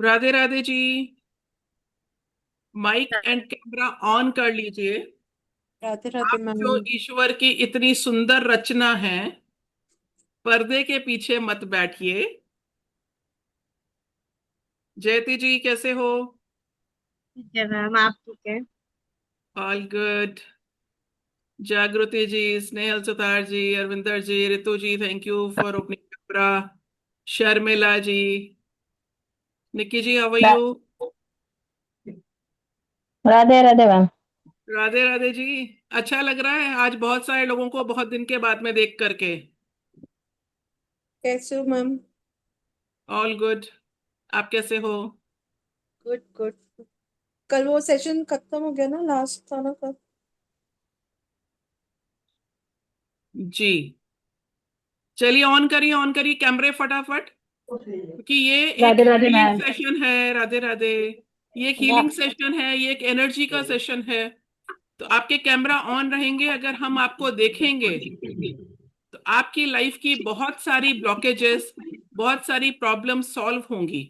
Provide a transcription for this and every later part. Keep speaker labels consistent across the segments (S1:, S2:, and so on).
S1: Radhe Radhe ji. Mike and camera on कर लीजिए।
S2: राधे राधे
S1: आप जो
S2: मैम।
S1: ईश्वर की इतनी सुंदर रचना है, पर्दे के पीछे मत बैठिए। जयती जी कैसे हो?
S2: ठीक है मैम, आप ठीक है?
S1: All good. Jagriti ji, Snehal Sutar ji, Arvinder ji, Ritu ji, thank you for opening camera. Sharmila ji, Nikki ji, how are
S3: रा-
S1: यू?
S3: राधे राधे मैम।
S1: राधे राधे जी। अच्छा लग रहा है आज बहुत सारे लोगों को बहुत दिन के बाद में देख करके।
S2: कैसे हो मैम?
S1: All good. आप कैसे हो?
S2: Good good. कल वो सेशन खत्म हो गया ना, लास्ट था ना कल?
S1: जी। चलिए ऑन करिए कैमरे फटाफट, क्योंकि ये एक
S3: Radhe Radhe
S1: healing
S3: ma'am.
S1: Session है। राधे राधे। ये एक हीलिंग सेशन है, ये एक एनर्जी का सेशन है। तो आपके कैमरा ऑन रहेंगे, अगर हम आपको देखेंगे तो आपकी लाइफ की बहुत सारी ब्लॉकेजेस, बहुत सारी प्रॉब्लम सॉल्व होंगी।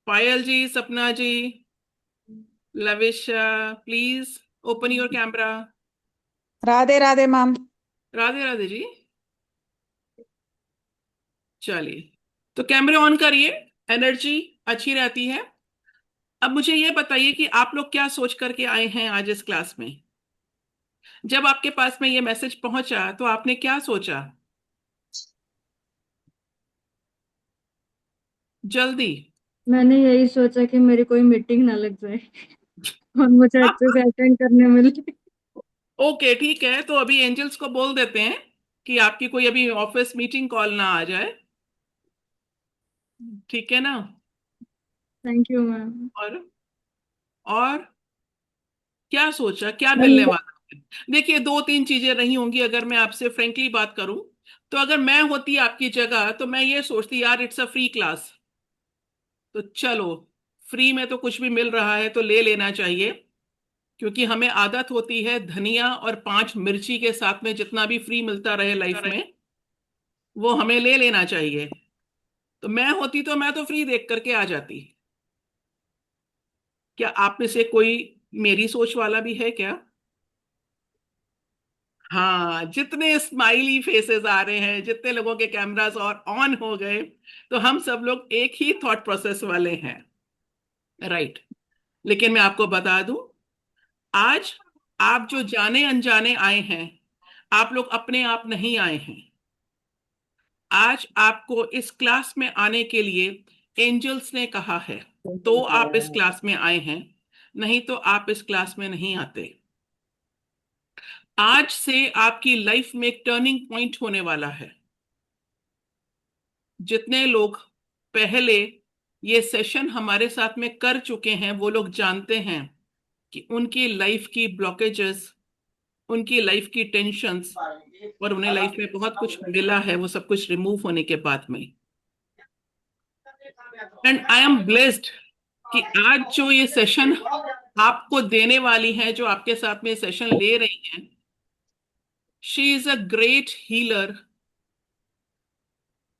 S1: Payal ji, Sapna ji, Lavisha, please open your camera.
S4: Radhe Radhe ma'am.
S1: Radhe Radhe ji. चलिए, तो कैमरे ऑन करिए, एनर्जी अच्छी रहती है। अब मुझे ये बताइए कि आप लोग क्या सोच करके आए हैं आज इस क्लास में। जब आपके पास में ये मैसेज पहुंचा तो आपने क्या सोचा? जल्दी।
S5: मैंने यही सोचा कि मेरी कोई मीटिंग ना लग जाए और मुझे
S1: आप,
S5: अच्छे से अटेंड करने मिले।
S1: ओके ठीक है, तो अभी एंजल्स को बोल देते हैं कि आपकी कोई अभी ऑफिस मीटिंग कॉल ना आ जाए। ठीक है ना?
S5: Thank you ma'am.
S1: और क्या सोचा, क्या मिलने
S3: मैम,
S1: वाला है? देखिए, दो तीन चीजें रही होंगी, अगर मैं आपसे फ्रेंकली बात करूं तो अगर मैं होती आपकी जगह तो मैं ये सोचती, यार इट्स अ फ्री क्लास, तो चलो, फ्री में तो कुछ भी मिल रहा है तो ले लेना चाहिए। क्योंकि हमें आदत होती है धनिया और 5 मिर्ची के साथ में जितना भी फ्री मिलता रहे लाइफ में, वो हमें ले लेना चाहिए। तो मैं होती तो मैं तो फ्री देख करके आ जाती। क्या आप में से कोई मेरी सोच वाला भी है क्या? हाँ, जितने स्माइली फेसेस आ रहे हैं, जितने लोगों के कैमरास और ऑन हो गए, तो हम सब लोग एक ही थॉट प्रोसेस वाले हैं। राइट। लेकिन मैं आपको बता दूं, आज आप जो जाने अनजाने आए हैं, आप लोग अपने आप नहीं आए हैं। आज आपको इस क्लास में आने के लिए एंजल्स ने कहा है, तो आप इस क्लास में आए हैं, नहीं तो आप इस क्लास में नहीं आते। आज से आपकी लाइफ में एक टर्निंग पॉइंट होने वाला है। जितने लोग पहले ये सेशन हमारे साथ में कर चुके हैं, वो लोग जानते हैं कि उनकी लाइफ की ब्लॉकेजेस, उनकी लाइफ की टेंशन्स, और उन्हें लाइफ में बहुत कुछ मिला है, वो सब कुछ रिमूव होने के बाद में। एंड आई एम ब्लेस्ड कि आज जो ये सेशन आपको देने वाली है, जो आपके साथ में सेशन ले रही हैं, she is a great healer,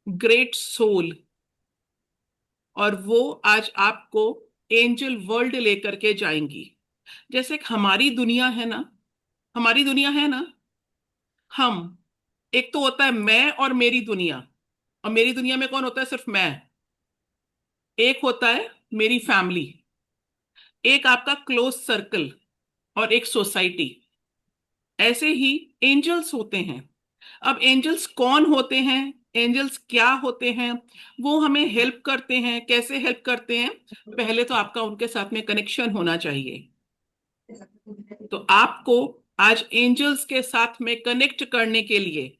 S1: great soul. और वो आज आपको एंजल वर्ल्ड लेकर के जाएंगी। जैसे कि हमारी दुनिया है ना, हमारी दुनिया है ना, हम, एक तो होता है मैं और मेरी दुनिया, और मेरी दुनिया में कौन होता है? सिर्फ मैं। एक होता है मेरी फैमिली, एक आपका क्लोज सर्कल, और एक सोसाइटी। ऐसे ही एंजल्स होते हैं। अब एंजल्स कौन होते हैं, एंजल्स क्या होते हैं, वो हमें हेल्प करते हैं, कैसे हेल्प करते हैं? पहले तो आपका उनके साथ में कनेक्शन होना चाहिए। तो आपको आज एंजल्स के साथ में कनेक्ट करने के लिए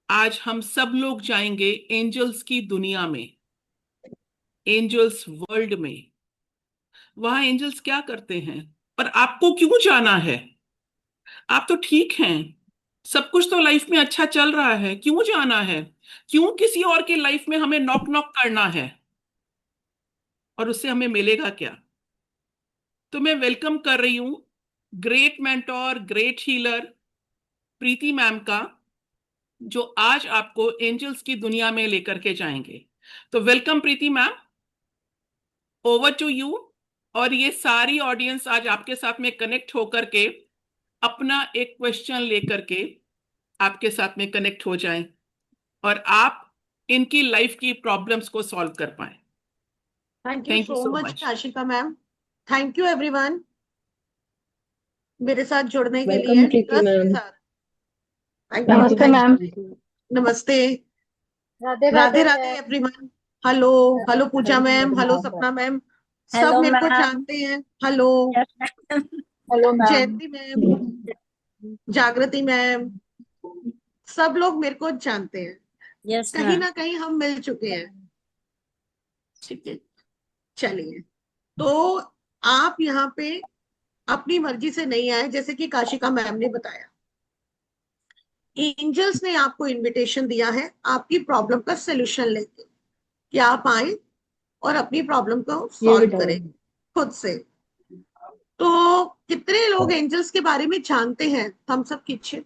S1: आज हम सब लोग जाएंगे एंजल्स की दुनिया में, एंजल्स वर्ल्ड में। वहां एंजल्स क्या करते हैं, पर आपको क्यों जाना है? आप तो ठीक हैं, सब कुछ तो लाइफ में अच्छा चल रहा है, क्यों जाना है? क्यों किसी और की लाइफ में हमें नॉक नॉक करना है? और उससे हमें मिलेगा क्या? तो मैं वेलकम कर रही हूँ ग्रेट मेंटोर, ग्रेट हीलर प्रीति मैम का, जो आज आपको एंजल्स की दुनिया में लेकर के जाएंगे। तो welcome Preeti ma'am, over to you. और ये सारी ऑडियंस आज आपके साथ में कनेक्ट होकर के अपना एक क्वेश्चन लेकर के आपके साथ में कनेक्ट हो जाएं और आप इनकी लाइफ की प्रॉब्लम्स को सॉल्व कर पाएं।
S2: Thank you
S1: thank you
S2: so
S1: so
S2: much
S1: much.
S2: Kashika ma'am. Thank you everyone मेरे साथ जुड़ने के
S3: वेलकम
S2: लिए
S3: प्रीति
S2: ट्रस्ट के
S3: मैम।
S2: साथ। थैंक यू
S3: नमस्ते
S2: थैंक
S3: मैम।
S2: यू। नमस्ते।
S6: Radhe
S2: Radhe
S6: Radhe
S2: Radhe
S6: ma'am.
S2: Everyone. Hello hello Pooja ma'am, hello Sapna ma'am, सब
S6: हेलो
S2: मेरे को
S6: मैम।
S2: जानते हैं। Hello
S6: hello ma'am.
S2: Jayanti ma'am, Jagriti ma'am, सब लोग मेरे को जानते हैं।
S6: यस
S2: कहीं
S6: मैम।
S2: ना कहीं हम मिल चुके हैं। ठीक है, चलिए। तो आप यहाँ पे अपनी मर्जी से नहीं आए, जैसे कि काशिका मैम ने बताया। एंजल्स ने आपको इनविटेशन दिया है आपकी प्रॉब्लम का सलूशन लेके, कि आप आए और अपनी प्रॉब्लम को सॉल्व करें खुद से। तो कितने लोग एंजल्स के बारे में जानते हैं? थम्स अप कीजिए।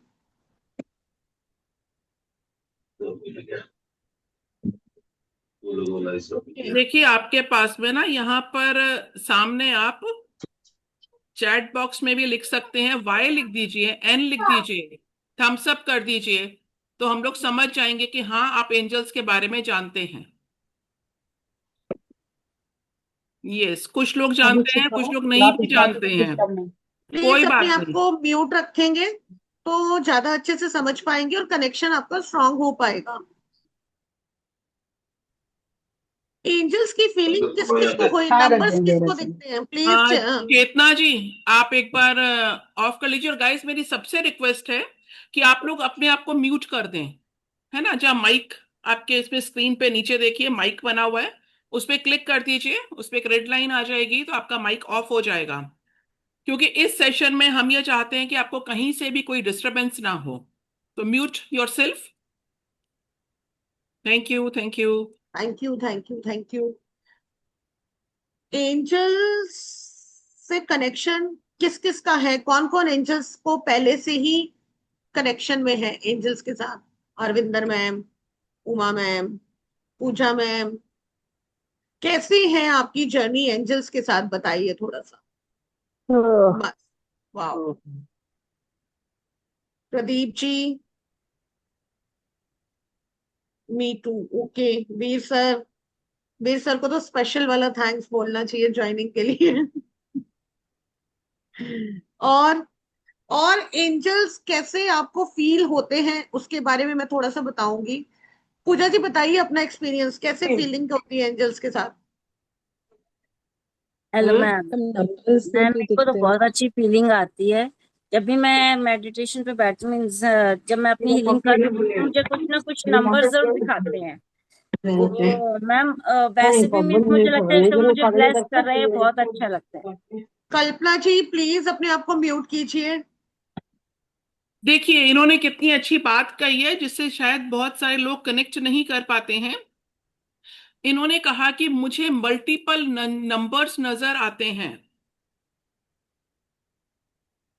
S1: देखिए आपके पास में ना यहाँ पर सामने आप चैट बॉक्स में भी लिख सकते हैं, वाई लिख दीजिए, एन लिख दीजिए, थम्स अप कर दीजिए, तो हम लोग समझ जाएंगे कि हाँ आप एंजल्स के बारे में जानते हैं। यस, कुछ लोग जानते हैं, कुछ लोग नहीं भी जानते हैं, कोई
S2: प्लीज अपने
S1: बात
S2: आप
S1: नहीं।
S2: को म्यूट रखेंगे तो ज्यादा अच्छे से समझ पाएंगे और कनेक्शन आपका स्ट्रांग हो पाएगा। एंजल्स की फीलिंग किस किस को हुई, नंबर्स किसको दिखते हैं प्लीज?
S1: चेतना जी, आप एक बार ऑफ कर लीजिए। और गाइस मेरी सबसे रिक्वेस्ट है कि आप लोग अपने आप को म्यूट कर दें, है ना। जहाँ माइक आपके इसमें स्क्रीन पे नीचे देखिए माइक बना हुआ है, उस पर क्लिक कर दीजिए, उस पर एक रेड लाइन आ जाएगी तो आपका माइक ऑफ हो जाएगा। क्योंकि इस सेशन में हम ये चाहते हैं कि आपको कहीं से भी कोई डिस्टरबेंस ना हो। तो mute yourself. Thank you thank you.
S2: Thank you thank you thank you. Angels से कनेक्शन किस किस का है? कौन कौन एंजल्स को पहले से ही कनेक्शन में है एंजल्स के साथ? अरविंदर मैम, उमा मैम, पूजा मैम, कैसी है आपकी जर्नी एंजल्स के साथ? बताइए थोड़ा सा बस। Wow. Pradeep ji, me too. Okay. Veer sir, Veer sir को तो स्पेशल वाला थैंक्स बोलना चाहिए ज्वाइनिंग के लिए। और और एंजल्स कैसे आपको फील होते हैं उसके बारे में मैं थोड़ा सा बताऊंगी। पूजा जी बताइए अपना एक्सपीरियंस, कैसे फीलिंग होती है एंजल्स के साथ?
S6: Hello ma'am. मैम मेरे को तो बहुत अच्छी फीलिंग आती है जब भी मैं मेडिटेशन पे बैठती हूँ। मीन्स जब मैं अपनी हीलिंग करती हूँ तो मुझे कुछ ना कुछ नंबर जरूर दिखाते हैं। तो मैम वैसे भी मीन्स मुझे लगता है जैसे मुझे ब्लेस कर रहे हैं, बहुत अच्छा लगता है।
S2: कल्पना जी प्लीज अपने आप को म्यूट कीजिए।
S1: देखिए इन्होंने कितनी अच्छी बात कही है जिससे शायद बहुत सारे लोग कनेक्ट नहीं कर पाते हैं। इन्होंने कहा कि मुझे मल्टीपल नंबर्स नजर आते हैं।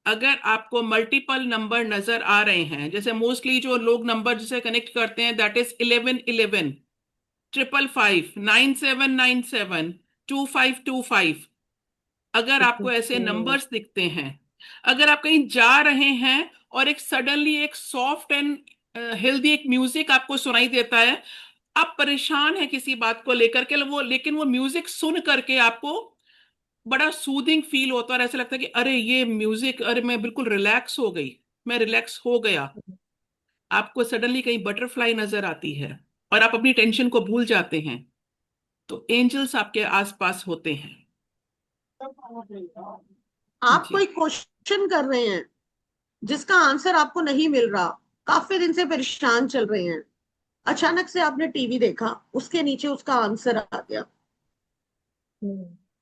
S1: अगर आपको मल्टीपल नंबर नजर आ रहे हैं, जैसे मोस्टली जो लोग नंबर जिसे कनेक्ट करते हैं दैट इज 1111, 555, 9797, 2525। अगर आपको ऐसे नंबर्स दिखते हैं, अगर आप कहीं जा रहे हैं और एक सडनली एक सॉफ्ट एंड हेल्दी एक म्यूजिक आपको सुनाई देता है, आप परेशान हैं किसी बात को लेकर के, वो लेकिन वो म्यूजिक सुन करके आपको बड़ा सूदिंग फील होता है और ऐसा लगता है कि अरे ये म्यूजिक, अरे मैं बिल्कुल रिलैक्स हो गई, मैं रिलैक्स हो गया। आपको सडनली कहीं बटरफ्लाई नजर आती है और आप अपनी टेंशन को भूल जाते हैं, तो एंजल्स आपके आसपास होते हैं।
S2: आप
S1: जी।
S2: कोई क्वेश्चन कर रहे हैं जिसका आंसर आपको नहीं मिल रहा, काफी दिन से परेशान चल रहे हैं, अचानक से आपने टीवी देखा, उसके नीचे उसका आंसर आ गया।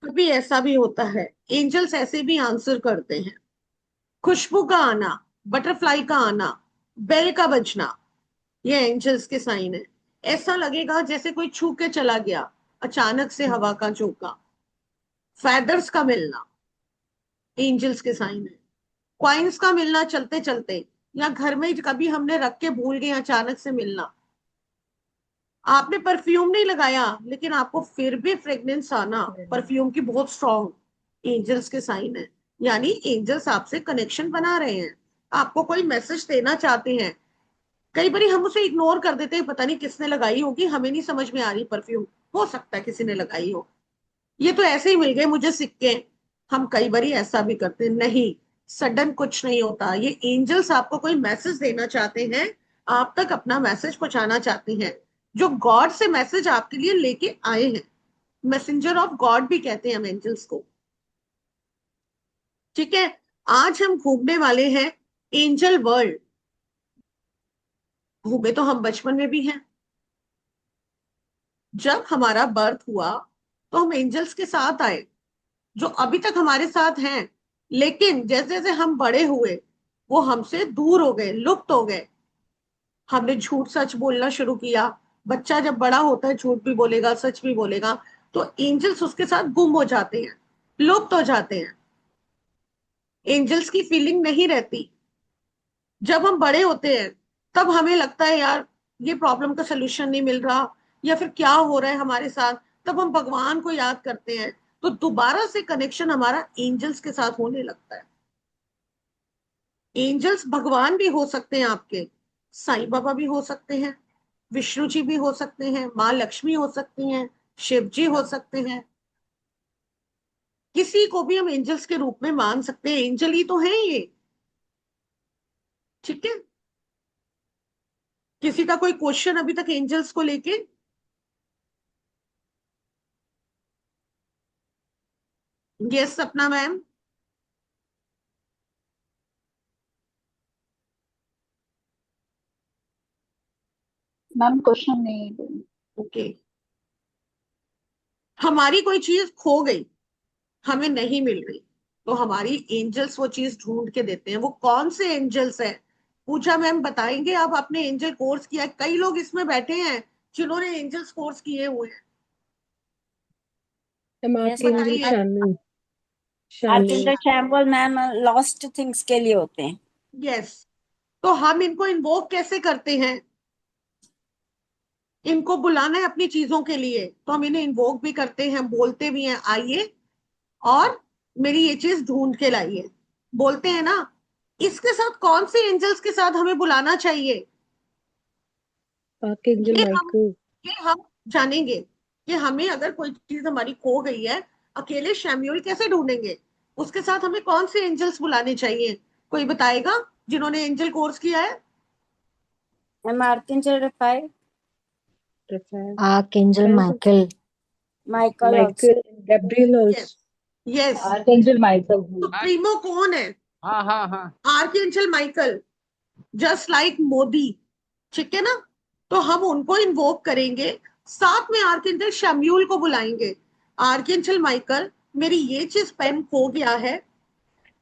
S2: कभी ऐसा भी होता है, एंजल्स ऐसे भी आंसर करते हैं। खुशबू का आना, बटरफ्लाई का आना, बेल का बजना, ये एंजल्स के साइन है। ऐसा लगेगा जैसे कोई छू के चला गया, अचानक से हवा का झोंका। फेदर्स का मिलना एंजल्स के साइन है। क्वाइंस का मिलना चलते चलते, या घर में कभी हमने रख के भूल गए अचानक से मिलना, आपने परफ्यूम नहीं लगाया लेकिन आपको फिर भी फ्रेग्रेंस आना परफ्यूम की बहुत स्ट्रॉन्ग, एंजल्स के साइन है। यानी एंजल्स आपसे कनेक्शन बना रहे हैं, आपको कोई मैसेज देना चाहते हैं। कई बार हम उसे इग्नोर कर देते हैं, पता नहीं किसने लगाई होगी, हमें नहीं समझ में आ रही परफ्यूम, हो सकता है किसी ने लगाई हो, ये तो ऐसे ही मिल गए मुझे सिक्के। हम कई बार ऐसा भी करते हैं, नहीं, सडन कुछ नहीं होता, ये एंजल्स आपको कोई मैसेज देना चाहते हैं, आप तक अपना मैसेज पहुंचाना चाहते हैं, जो गॉड से मैसेज आपके लिए लेके आए हैं। मैसेंजर ऑफ गॉड भी कहते हैं हम एंजल्स को। ठीक है, आज हम घूमने वाले हैं एंजल वर्ल्ड। घूमे तो हम बचपन में भी हैं, जब हमारा बर्थ हुआ तो हम एंजल्स के साथ आए जो अभी तक हमारे साथ हैं, लेकिन जैसे जैसे हम बड़े हुए वो हमसे दूर हो गए, लुप्त हो गए। हमने झूठ सच बोलना शुरू किया, बच्चा जब बड़ा होता है झूठ भी बोलेगा सच भी बोलेगा, तो एंजल्स उसके साथ गुम हो जाते हैं, लुप्त हो जाते हैं, एंजल्स की फीलिंग नहीं रहती। जब हम बड़े होते हैं तब हमें लगता है यार ये प्रॉब्लम का सोल्यूशन नहीं मिल रहा, या फिर क्या हो रहा है हमारे साथ, तब हम भगवान को याद करते हैं, तो दोबारा से कनेक्शन हमारा एंजल्स के साथ होने लगता है। एंजल्स भगवान भी हो सकते हैं आपके, साईं बाबा भी हो सकते हैं, विष्णु जी भी हो सकते हैं, माँ लक्ष्मी हो सकती हैं, शिव जी हो सकते हैं, किसी को भी हम एंजल्स के रूप में मान सकते हैं, एंजल ही तो है ये। ठीक है, किसी का कोई क्वेश्चन अभी तक एंजल्स को लेके? यस सपना मैम।
S4: मैम क्वेश्चन नहीं।
S2: ओके, हमारी कोई चीज खो गई, हमें नहीं मिल रही, तो हमारी एंजल्स वो चीज ढूंढ के देते हैं। वो कौन से एंजल्स हैं? पूछा मैम बताएंगे, आप आपने एंजल कोर्स किया है, कई लोग इसमें बैठे हैं जिन्होंने एंजल्स कोर्स किए हुए हैं,
S6: यस
S3: आर्कएंजल
S2: बताइए।
S3: Samuel
S6: archangel
S3: Samuel
S6: Samuel ma'am lost things के लिए होते हैं।
S2: यस, तो हम इनको इन्वोक कैसे करते हैं? इनको बुलाना है अपनी चीजों के लिए, तो हम इन्हें इन्वोक भी करते हैं, बोलते भी हैं आइए और मेरी ये चीज ढूंढ के लाइए, बोलते हैं ना। इसके साथ कौन से एंजल्स के साथ हमें बुलाना चाहिए,
S3: आर्कएंजल
S2: ये हम
S3: माइकल
S2: ये हम जानेंगे कि हमें अगर कोई चीज हमारी खो गई है, अकेले शैम्यूल कैसे ढूंढेंगे, उसके साथ हमें कौन से एंजल्स बुलाने चाहिए? कोई बताएगा जिन्होंने एंजल कोर्स किया है?
S6: Ma'am archangel Raphael,
S3: Raphael
S7: Archangel Michael.
S6: Michael also.
S3: Michael Gabriel
S2: yes yes.
S3: Archangel Michael
S2: तो प्रीमो कौन है?
S8: हाँ हाँ हाँ।
S2: Archangel Michael, just like Modi. ठीक है ना, तो हम उनको इन्वोक करेंगे, साथ में आर्कएंजल शम्यूल को बुलाएंगे। आर्कएंजल माइकल, मेरी ये चीज पेन खो गया है,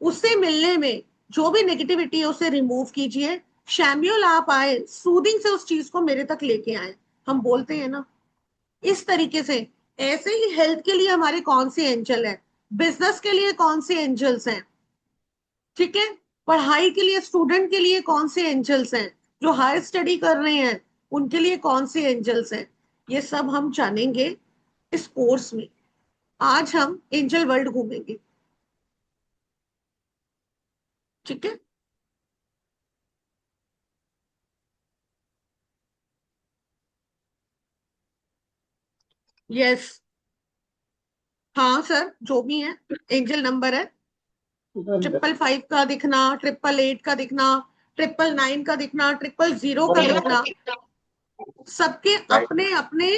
S2: उससे मिलने में जो भी नेगेटिविटी है उसे रिमूव कीजिए। शैम्यूल आप आए, सूदिंग से उस चीज को मेरे तक लेके आए, हम बोलते हैं ना इस तरीके से। ऐसे ही हेल्थ के लिए हमारे कौन से एंजल है, बिजनेस के लिए कौन से एंजल्स हैं, ठीक है, पढ़ाई के लिए स्टूडेंट के लिए कौन से एंजल्स हैं, जो हायर स्टडी कर रहे हैं उनके लिए कौन से एंजल्स हैं, ये सब हम जानेंगे इस कोर्स में। आज हम एंजल वर्ल्ड घूमेंगे, ठीक है। यस, हाँ सर, जो भी है एंजल नंबर है, 555 का दिखना, 888 का दिखना, 999 का दिखना, 000 का दिखना, सबके अपने अपने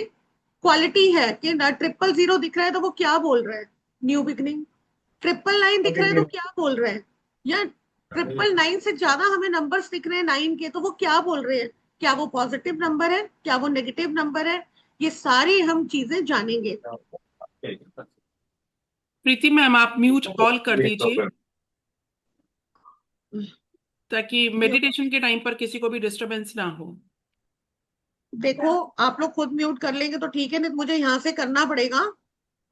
S2: क्वालिटी है कि ना। 000 दिख रहा है तो वो क्या बोल रहा है, न्यू बिगनिंग। 999 दिख रहा है तो क्या बोल रहे हैं, या 999 से ज्यादा हमें नंबर्स दिख रहे हैं 9 के, तो वो क्या बोल रहे हैं, क्या वो पॉजिटिव नंबर है, क्या वो नेगेटिव नंबर है, ये सारी हम चीजें जानेंगे।
S1: प्रीति मैम आप म्यूट ऑल कर दीजिए ताकि मेडिटेशन के टाइम पर किसी को भी डिस्टरबेंस ना हो।
S2: देखो आप लोग खुद म्यूट कर लेंगे तो ठीक है, नहीं तो मुझे यहाँ से करना पड़ेगा,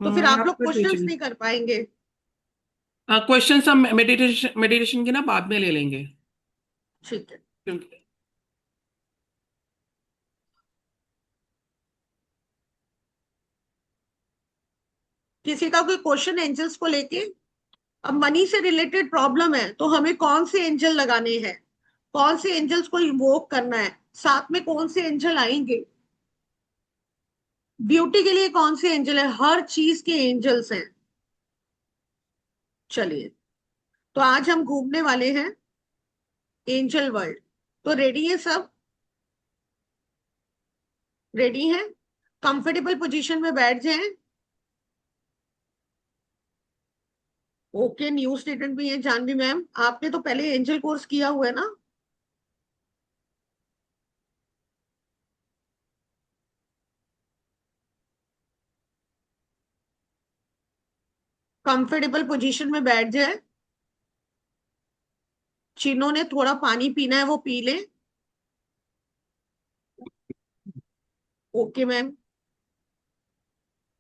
S2: तो फिर आप लोग
S1: कर
S2: क्वेश्चंस
S1: दीजिए।
S2: नहीं कर पाएंगे।
S1: क्वेश्चन हम मेडिटेशन के ना बाद में ले लेंगे।
S2: ठीक है।
S1: क्योंकि
S2: किसी का कोई क्वेश्चन एंजल्स को लेके? अब मनी से रिलेटेड प्रॉब्लम है तो हमें कौन से एंजल लगाने हैं, कौन से एंजल्स को इवोक करना है, साथ में कौन से एंजल आएंगे, ब्यूटी के लिए कौन से एंजल है, हर चीज के एंजल्स हैं। चलिए, तो आज हम घूमने वाले हैं एंजल वर्ल्ड। तो रेडी है सब? रेडी है? कंफर्टेबल पोजीशन में बैठ जाएं। ओके, न्यू स्टूडेंट भी है जानवी मैम, आपने तो पहले एंजल कोर्स किया हुआ है ना? कंफर्टेबल पोजीशन में बैठ जाए। जिन्होंने थोड़ा पानी पीना है वो पी ले। Okay ma'am.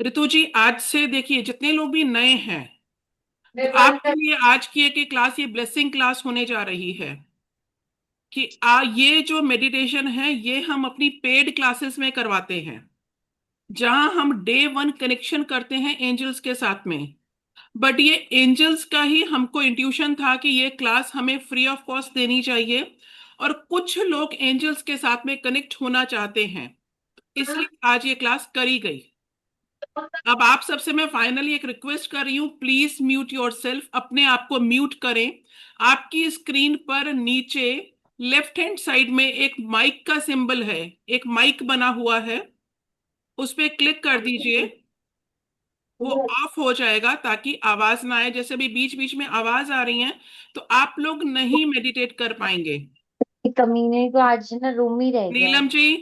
S1: ऋतु जी, आज से देखिए जितने लोग भी नए हैं, तो आपके लिए आज की एक क्लास ये ब्लेसिंग क्लास होने जा रही है कि ये जो मेडिटेशन है ये हम अपनी पेड क्लासेस में करवाते हैं, जहां हम डे 1 कनेक्शन करते हैं एंजल्स के साथ में। बट ये एंजल्स का ही हमको इंट्यूशन था कि ये क्लास हमें फ्री ऑफ कॉस्ट देनी चाहिए, और कुछ लोग एंजल्स के साथ में कनेक्ट होना चाहते हैं, इसलिए आज ये क्लास करी गई। अब आप सबसे मैं फाइनली एक रिक्वेस्ट कर रही हूँ, प्लीज म्यूट योरसेल्फ, अपने आप को म्यूट करें। आपकी स्क्रीन पर नीचे लेफ्ट हैंड साइड में एक माइक का सिंबल है, एक माइक बना हुआ है, उस पर क्लिक कर दीजिए। वो ऑफ हो जाएगा ताकि आवाज ना आए। जैसे भी बीच बीच में आवाज आ रही है तो आप लोग नहीं मेडिटेट कर पाएंगे।
S7: कमीने को आज ना रूम ही रह गया।
S1: नीलम जी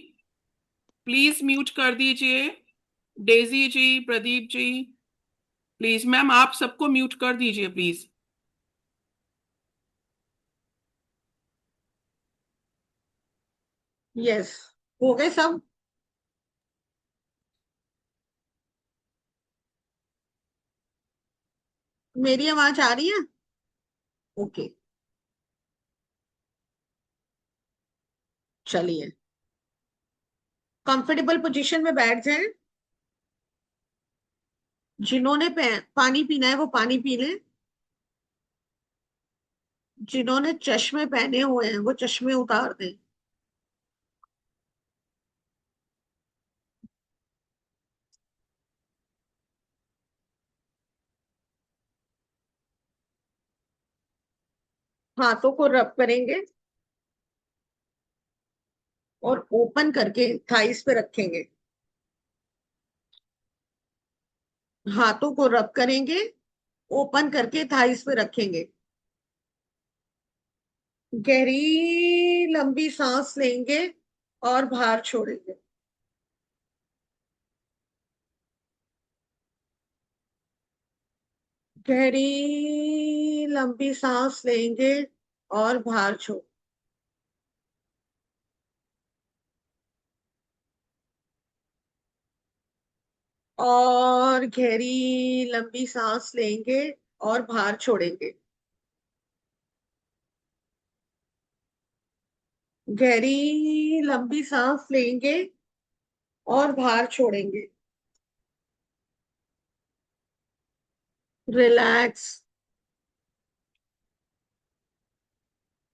S1: प्लीज म्यूट कर दीजिए। Daisy ji, Pradeep ji, please ma'am आप सबको म्यूट कर दीजिए प्लीज।
S2: यस, हो गए सब? मेरी आवाज आ रही है? ओके, चलिए कंफर्टेबल पोजीशन में बैठ जाएं। जिन्होंने पानी पीना है वो पानी पी लें। जिन्होंने चश्मे पहने हुए हैं वो चश्मे उतार दें। हाथों को रब करेंगे और ओपन करके थाइस पे रखेंगे। हाथों को रब करेंगे, ओपन करके थाइस पे रखेंगे। गहरी लंबी सांस लेंगे और बाहर छोड़ेंगे। गहरी लंबी सांस लेंगे और बाहर छोड़। और गहरी लंबी सांस लेंगे और बाहर छोड़ेंगे। गहरी लंबी सांस लेंगे और बाहर छोड़ेंगे। Relax,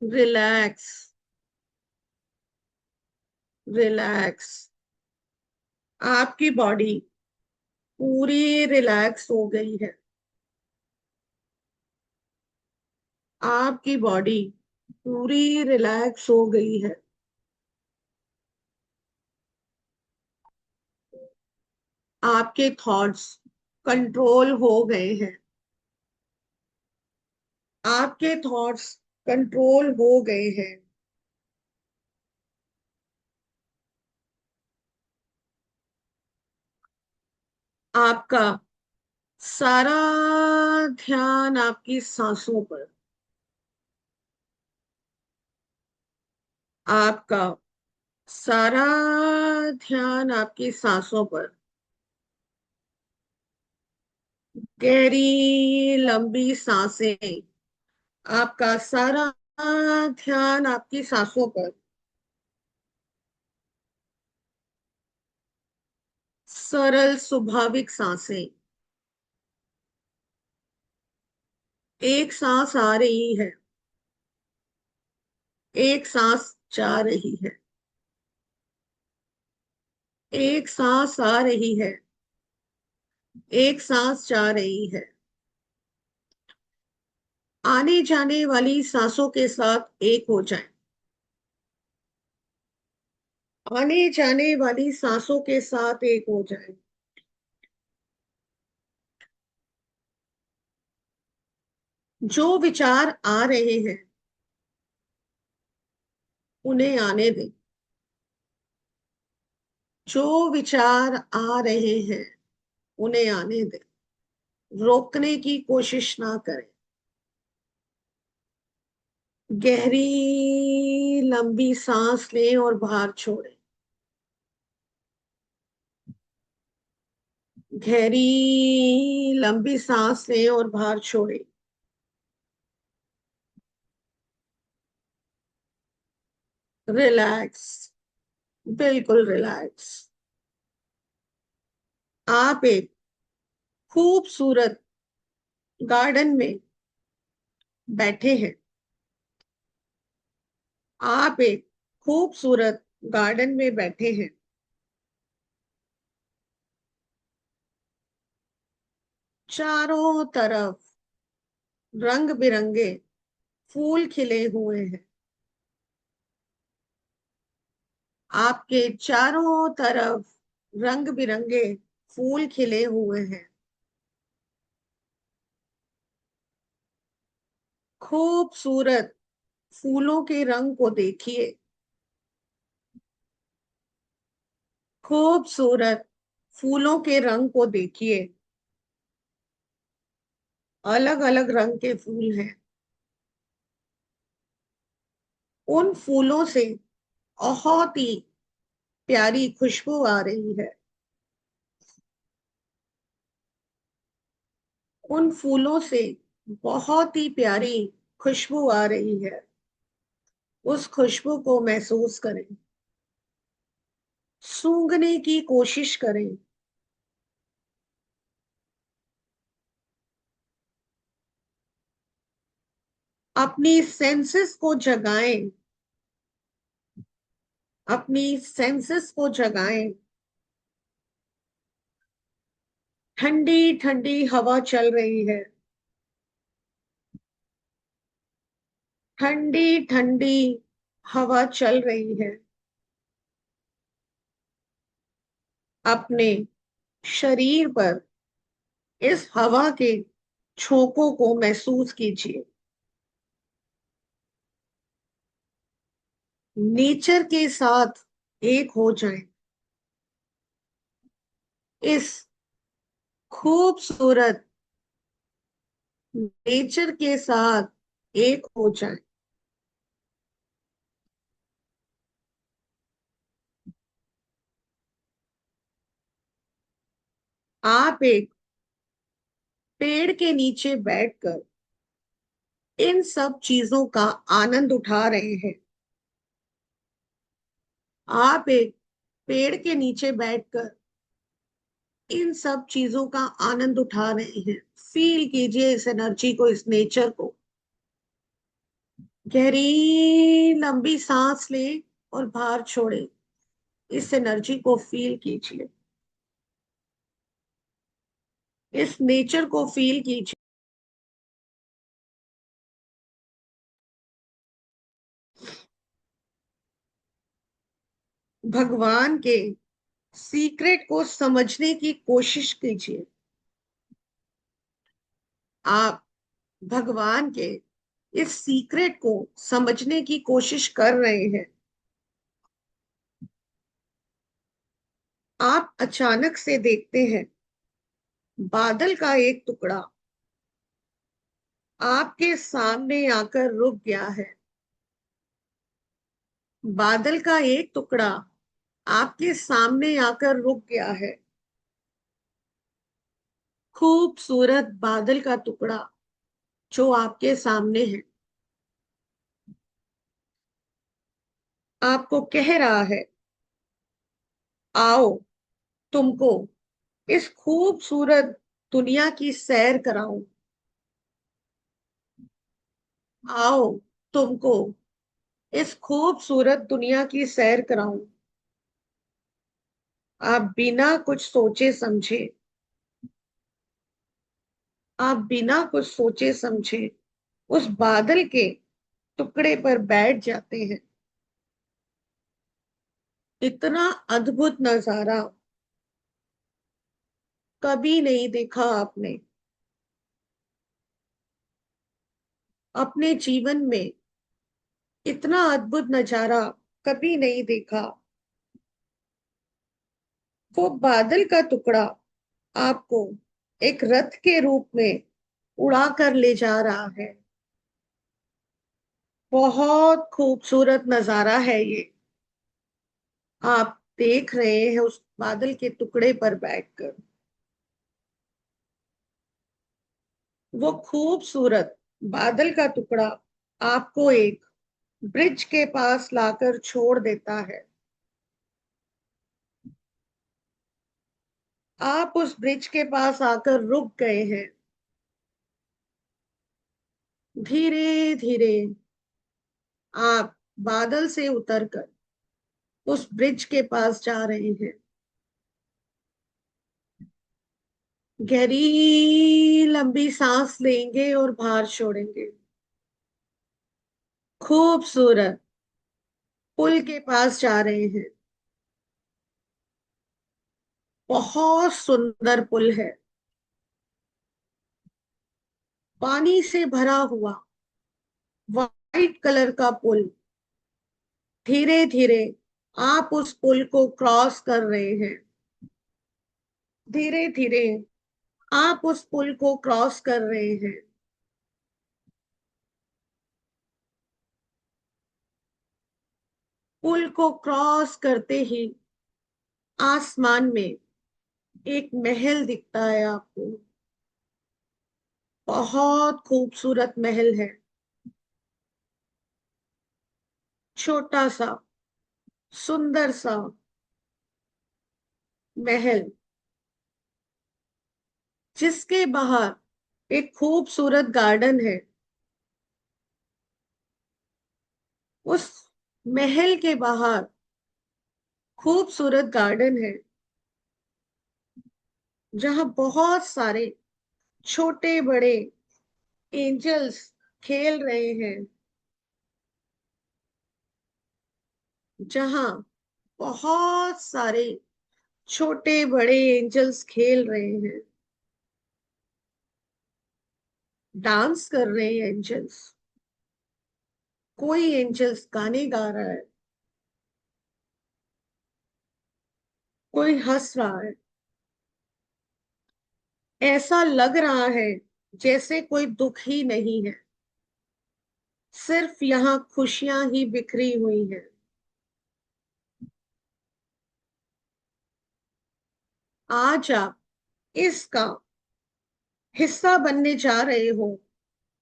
S2: relax, relax. आपकी बॉडी पूरी रिलैक्स हो गई है। आपकी बॉडी पूरी रिलैक्स हो गई है। आपके थॉट्स कंट्रोल हो गए हैं। आपके थॉट्स कंट्रोल हो गए हैं। आपका सारा ध्यान आपकी सांसों पर। आपका सारा ध्यान आपकी सांसों पर। गहरी लंबी सांसें। आपका सारा ध्यान आपकी सांसों पर। सरल स्वाभाविक सांसें। एक सांस आ रही है, एक सांस जा रही है, एक सांस आ रही है, एक सांस जा रही है। आने जाने वाली सांसों के साथ एक हो जाएं। आने जाने वाली सांसों के साथ एक हो जाएं। जो विचार आ रहे हैं उन्हें आने दें। जो विचार आ रहे हैं उन्हें आने दें। रोकने की कोशिश ना करें। गहरी लंबी सांस लें और बाहर छोड़ें। गहरी लंबी सांस लें और बाहर छोड़ें। रिलैक्स, बिल्कुल रिलैक्स। आप एक खूबसूरत गार्डन में बैठे हैं। आप एक खूबसूरत गार्डन में बैठे हैं। चारों तरफ रंग बिरंगे फूल खिले हुए हैं। आपके चारों तरफ रंग बिरंगे फूल खिले हुए हैं। खूबसूरत फूलों के रंग को देखिए। खूबसूरत फूलों के रंग को देखिए। अलग अलग रंग के फूल हैं। उन फूलों से बहुत ही प्यारी खुशबू आ रही है। उन फूलों से बहुत ही प्यारी खुशबू आ रही है। उस खुशबू को महसूस करें। सूंघने की कोशिश करें। अपनी सेंसेस को जगाएं। अपनी सेंसेस को जगाएं। ठंडी ठंडी हवा चल रही है। ठंडी ठंडी हवा चल रही है। अपने शरीर पर इस हवा के झोंकों को महसूस कीजिए। नेचर के साथ एक हो जाएं। इस खूबसूरत नेचर के साथ एक हो जाएं। आप एक पेड़ के नीचे बैठकर इन सब चीजों का आनंद उठा रहे हैं। आप एक पेड़ के नीचे बैठकर इन सब चीजों का आनंद उठा रहे हैं। फील कीजिए इस एनर्जी को, इस नेचर को। गहरी लंबी सांस लें और बाहर छोड़ें। इस एनर्जी को फील कीजिए। इस नेचर को फील कीजिए। भगवान के सीक्रेट को समझने की कोशिश कीजिए। आप भगवान के इस सीक्रेट को समझने की कोशिश कर रहे हैं। आप अचानक से देखते हैं बादल का एक टुकड़ा आपके सामने आकर रुक गया है। बादल का एक टुकड़ा आपके सामने आकर रुक गया है। खूबसूरत बादल का टुकड़ा जो आपके सामने है। आपको कह रहा है, आओ तुमको इस खूबसूरत दुनिया की सैर कराऊं। आओ तुमको इस खूबसूरत दुनिया की सैर कराऊं। आप बिना कुछ सोचे समझे, आप बिना कुछ सोचे समझे उस बादल के टुकड़े पर बैठ जाते हैं। इतना अद्भुत नजारा कभी नहीं देखा आपने अपने जीवन में। इतना अद्भुत नजारा कभी नहीं देखा। वो बादल का टुकड़ा आपको एक रथ के रूप में उड़ा कर ले जा रहा है। बहुत खूबसूरत नजारा है ये। आप देख रहे हैं उस बादल के टुकड़े पर बैठकर। वो खूबसूरत बादल का टुकड़ा आपको एक ब्रिज के पास लाकर छोड़ देता है। आप उस ब्रिज के पास आकर रुक गए हैं। धीरे धीरे आप बादल से उतरकर उस ब्रिज के पास जा रहे हैं। गहरी लंबी सांस लेंगे और बाहर छोड़ेंगे। खूबसूरत पुल के पास जा रहे हैं। बहुत सुंदर पुल है, पानी से भरा हुआ वाइट कलर का पुल। धीरे धीरे आप उस पुल को क्रॉस कर रहे हैं। धीरे धीरे आप उस पुल को क्रॉस कर रहे हैं। पुल को क्रॉस करते ही आसमान में एक महल दिखता है आपको। बहुत खूबसूरत महल है। छोटा सा सुंदर सा महल, जिसके बाहर एक खूबसूरत गार्डन है। उस महल के बाहर खूबसूरत गार्डन है, जहां बहुत सारे छोटे बड़े एंजल्स खेल रहे हैं। जहां बहुत सारे छोटे बड़े एंजल्स खेल रहे हैं, डांस कर रहे हैं एंजल्स। कोई एंजल्स गाने गा रहा है, कोई हंस रहा है। ऐसा लग रहा है जैसे कोई दुख ही नहीं है, सिर्फ यहाँ खुशियां ही बिखरी हुई हैं। आज आप इसका हिस्सा बनने जा रहे हो,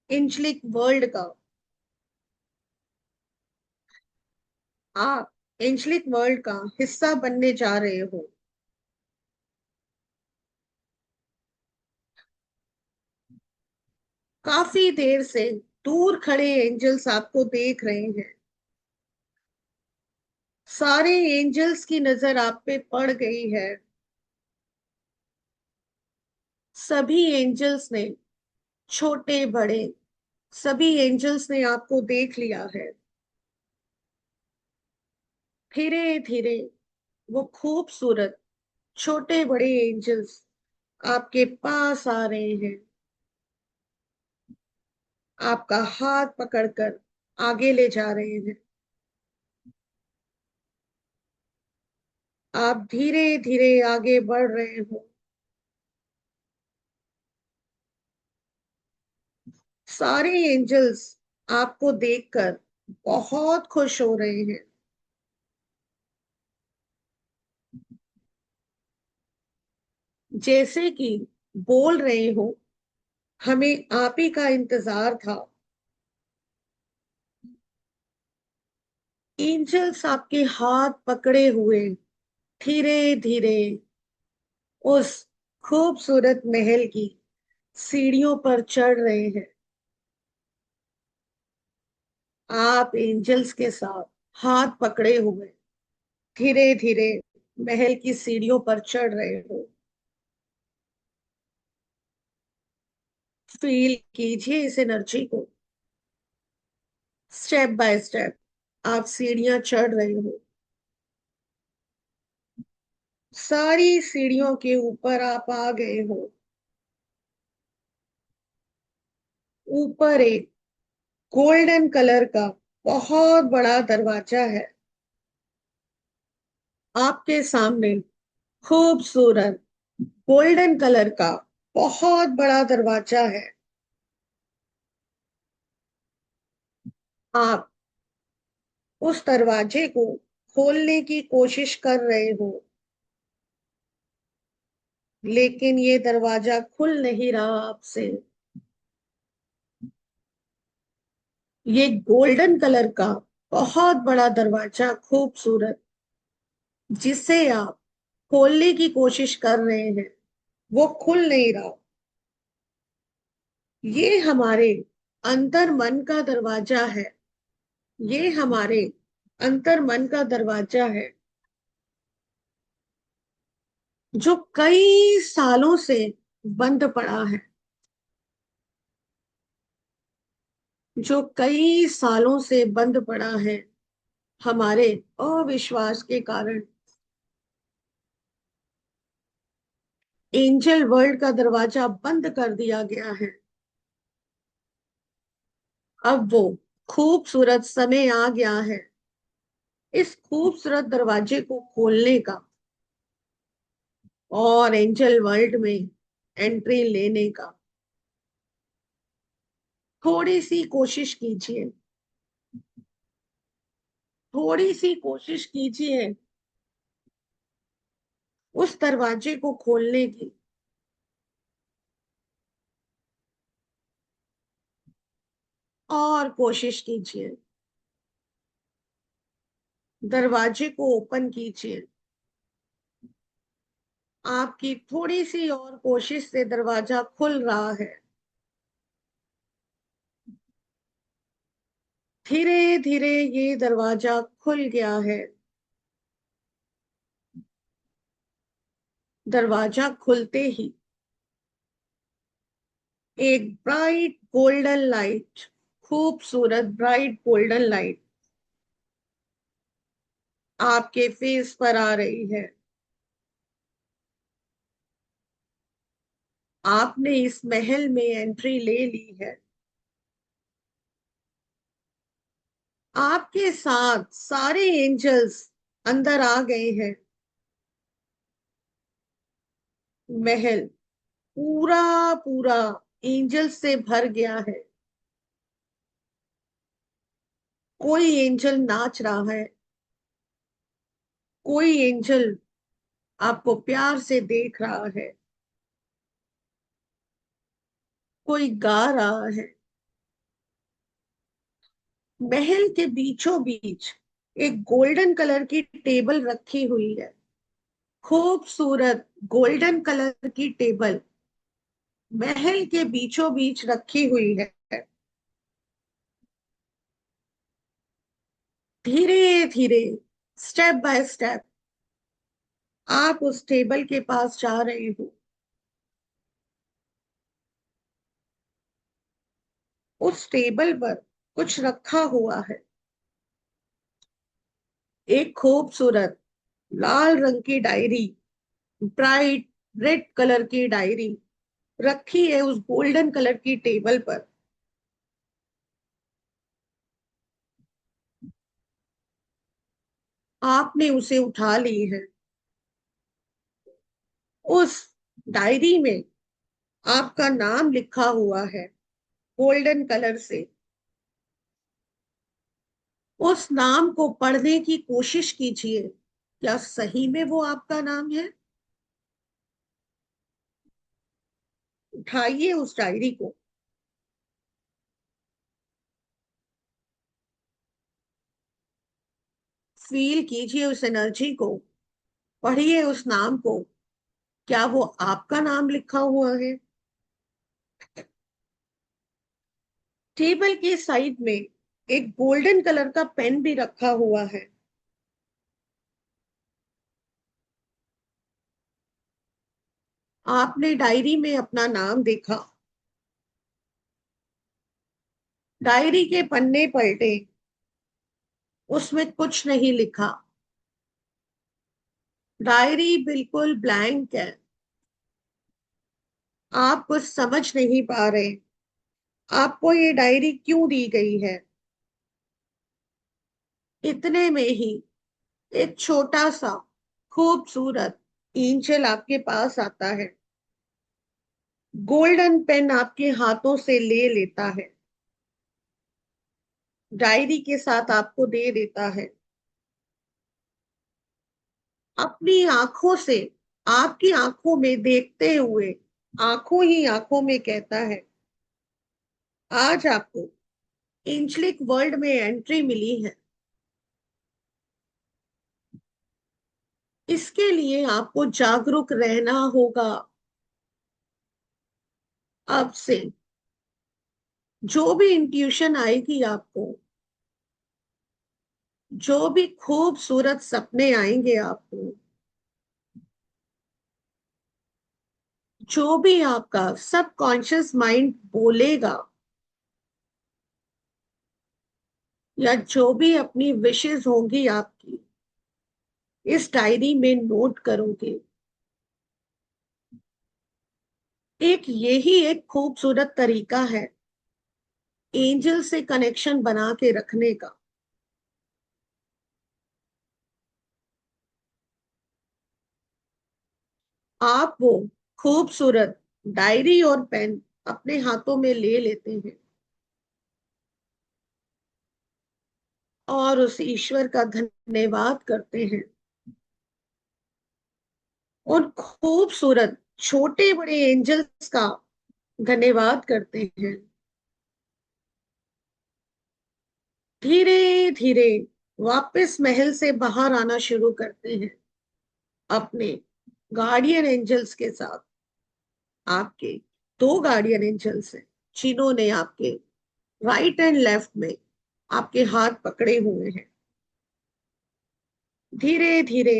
S2: एंजलिक वर्ल्ड का। आप एंजलिक वर्ल्ड का हिस्सा बनने जा रहे हो। काफी देर से दूर खड़े एंजल्स आपको देख रहे हैं। सारे एंजल्स की नजर आप पे पड़ गई है। सभी एंजल्स ने, छोटे बड़े सभी एंजल्स ने आपको देख लिया है। धीरे धीरे वो खूबसूरत छोटे बड़े एंजल्स आपके पास आ रहे हैं। आपका हाथ पकड़कर आगे ले जा रहे हैं। आप धीरे धीरे आगे बढ़ रहे हो। सारे एंजल्स आपको देखकर बहुत खुश हो रहे हैं। जैसे कि बोल रहे हो, हमें आप ही का इंतजार था। एंजल्स आपके हाथ पकड़े हुए धीरे धीरे उस खूबसूरत महल की सीढ़ियों पर चढ़ रहे हैं। आप एंजल्स के साथ हाथ पकड़े हुए धीरे धीरे महल की सीढ़ियों पर चढ़ रहे हो। फील कीजिए इस एनर्जी को। स्टेप बाय स्टेप आप सीढ़ियां चढ़ रहे हो। सारी सीढ़ियों के ऊपर आप आ गए हो। ऊपर एक गोल्डन कलर का बहुत बड़ा दरवाजा है। आपके सामने खूबसूरत गोल्डन कलर का बहुत बड़ा दरवाजा है। आप उस दरवाजे को खोलने की कोशिश कर रहे हो, लेकिन ये दरवाजा खुल नहीं रहा आपसे। ये गोल्डन कलर का बहुत बड़ा दरवाजा खूबसूरत, जिसे आप खोलने की कोशिश कर रहे हैं, वो खुल नहीं रहा। ये हमारे अंतर मन का दरवाजा है। ये हमारे अंतर मन का दरवाजा है, जो कई सालों से बंद पड़ा है। जो कई सालों से बंद पड़ा है हमारे अविश्वास के कारण। एंजल वर्ल्ड का दरवाजा बंद कर दिया गया है। अब वो खूबसूरत समय आ गया है इस खूबसूरत दरवाजे को खोलने का और एंजल वर्ल्ड में एंट्री लेने का। थोड़ी सी कोशिश कीजिए। थोड़ी सी कोशिश कीजिए उस दरवाजे को खोलने की। और कोशिश कीजिए। दरवाजे को ओपन कीजिए। आपकी थोड़ी सी और कोशिश से दरवाजा खुल रहा है। धीरे धीरे ये दरवाजा खुल गया है। दरवाजा खुलते ही एक ब्राइट गोल्डन लाइट, खूबसूरत ब्राइट गोल्डन लाइट आपके फेस पर आ रही है। आपने इस महल में एंट्री ले ली है। आपके साथ सारे एंजल्स अंदर आ गए हैं। महल पूरा पूरा एंजल से भर गया है। कोई एंजल नाच रहा है। कोई एंजल आपको प्यार से देख रहा है। कोई गा रहा है। महल के बीचों बीच एक गोल्डन कलर की टेबल रखी हुई है। खूबसूरत गोल्डन कलर की टेबल महल के बीचों बीच रखी हुई है। धीरे धीरे स्टेप बाय स्टेप आप उस टेबल के पास जा रहे हो। उस टेबल पर कुछ रखा हुआ है। एक खूबसूरत लाल रंग की डायरी, ब्राइट रेड कलर की डायरी रखी है उस गोल्डन कलर की टेबल पर। आपने उसे उठा ली है। उस डायरी में आपका नाम लिखा हुआ है गोल्डन कलर से। उस नाम को पढ़ने की कोशिश कीजिए। क्या सही में वो आपका नाम है? उठाइए उस डायरी को। फील कीजिए उस एनर्जी को, पढ़िए उस नाम को। क्या वो आपका नाम लिखा हुआ है? टेबल के साइड में एक गोल्डन कलर का पेन भी रखा हुआ है। आपने डायरी में अपना नाम देखा, डायरी के पन्ने पलटे, उसमें कुछ नहीं लिखा। डायरी बिल्कुल ब्लैंक है। आप कुछ समझ नहीं पा रहे आपको ये डायरी क्यों दी गई है। इतने में ही एक छोटा सा खूबसूरत एंजल आपके पास आता है, गोल्डन पेन आपके हाथों से ले लेता है, डायरी के साथ आपको दे देता है। अपनी आंखों से आपकी आंखों में देखते हुए आंखों ही आंखों में कहता है, आज आपको एंजलिक वर्ल्ड में एंट्री मिली है। इसके लिए आपको जागरूक रहना होगा। अब से जो भी इंट्यूशन आएगी आपको, जो भी खूबसूरत सपने आएंगे आपको, जो भी आपका सबकॉन्शियस माइंड बोलेगा, या जो भी अपनी विशेष होंगी आपकी, इस डायरी में नोट करोगे। यही एक खूबसूरत तरीका है एंजल से कनेक्शन बना के रखने का। आप वो खूबसूरत डायरी और पेन अपने हाथों में ले लेते हैं और उस ईश्वर का धन्यवाद करते हैं। उन खूबसूरत छोटे बड़े एंजल्स का धन्यवाद करते हैं। धीरे धीरे वापस महल से बाहर आना शुरू करते हैं अपने गार्डियन एंजल्स के साथ। आपके दो गार्डियन एंजल्स हैं जिन्होंने आपके राइट एंड लेफ्ट में आपके हाथ पकड़े हुए हैं। धीरे धीरे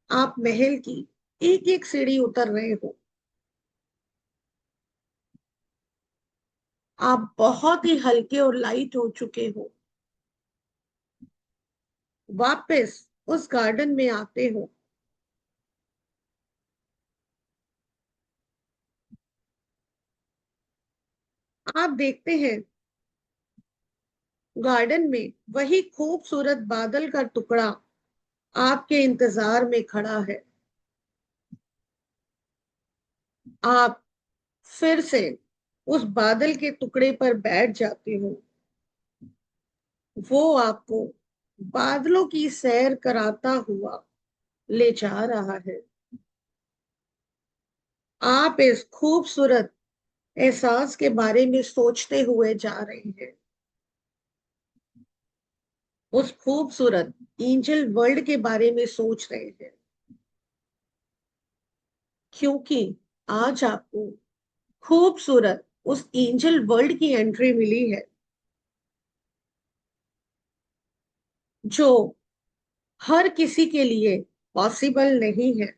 S2: आप महल की एक एक सीढ़ी उतर रहे हो। आप बहुत ही हल्के और लाइट हो चुके हो। वापस उस गार्डन में आते हो। आप देखते हैं गार्डन में वही खूबसूरत बादल का टुकड़ा आपके इंतजार में खड़ा है। आप फिर से उस बादल के टुकड़े पर बैठ जाते हो। वो आपको बादलों की सैर कराता हुआ ले जा रहा है। आप इस खूबसूरत एहसास के बारे में सोचते हुए जा रहे हैं। उस खूबसूरत एंजल वर्ल्ड के बारे में सोच रहे हैं, क्योंकि आज आपको खूबसूरत उस एंजल वर्ल्ड की एंट्री मिली है, जो हर किसी के लिए पॉसिबल नहीं है।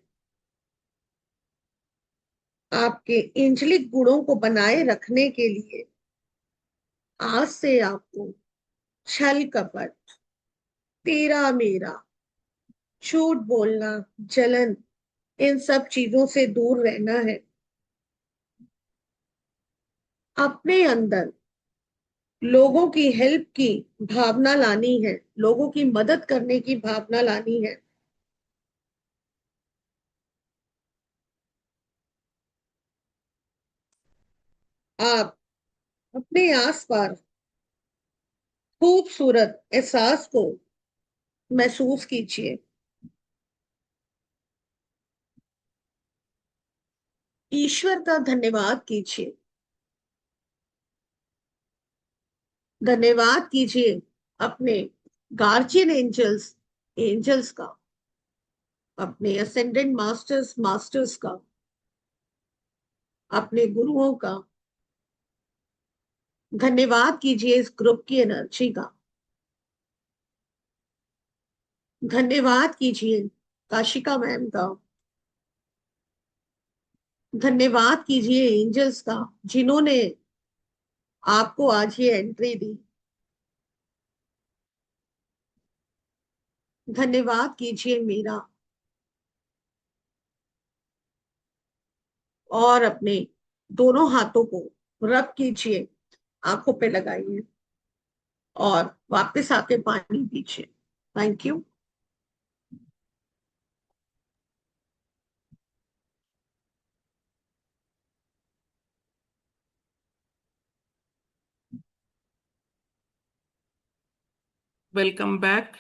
S2: आपके एंजलिक गुणों को बनाए रखने के लिए आज से आपको छल कपट, तेरा मेरा, झूठ बोलना, जलन, इन सब चीजों से दूर रहना है। अपने अंदर लोगों की हेल्प की भावना लानी है, लोगों की मदद करने की भावना लानी है। आप अपने आसपास खूबसूरत एहसास को महसूस कीजिए। ईश्वर का धन्यवाद कीजिए। धन्यवाद कीजिए अपने गार्जियन एंजल्स एंजल्स का, अपने असेंडेंट मास्टर्स का, अपने गुरुओं का धन्यवाद कीजिए। इस ग्रुप की एनर्जी का धन्यवाद कीजिए। काशिका मैम का धन्यवाद कीजिए। एंजल्स का, जिन्होंने आपको आज ये एंट्री दी। धन्यवाद कीजिए मीरा। और अपने दोनों हाथों को रब कीजिए, आंखों पे लगाइए और वापस आके पानी पीजिए। Thank you.
S1: Welcome back.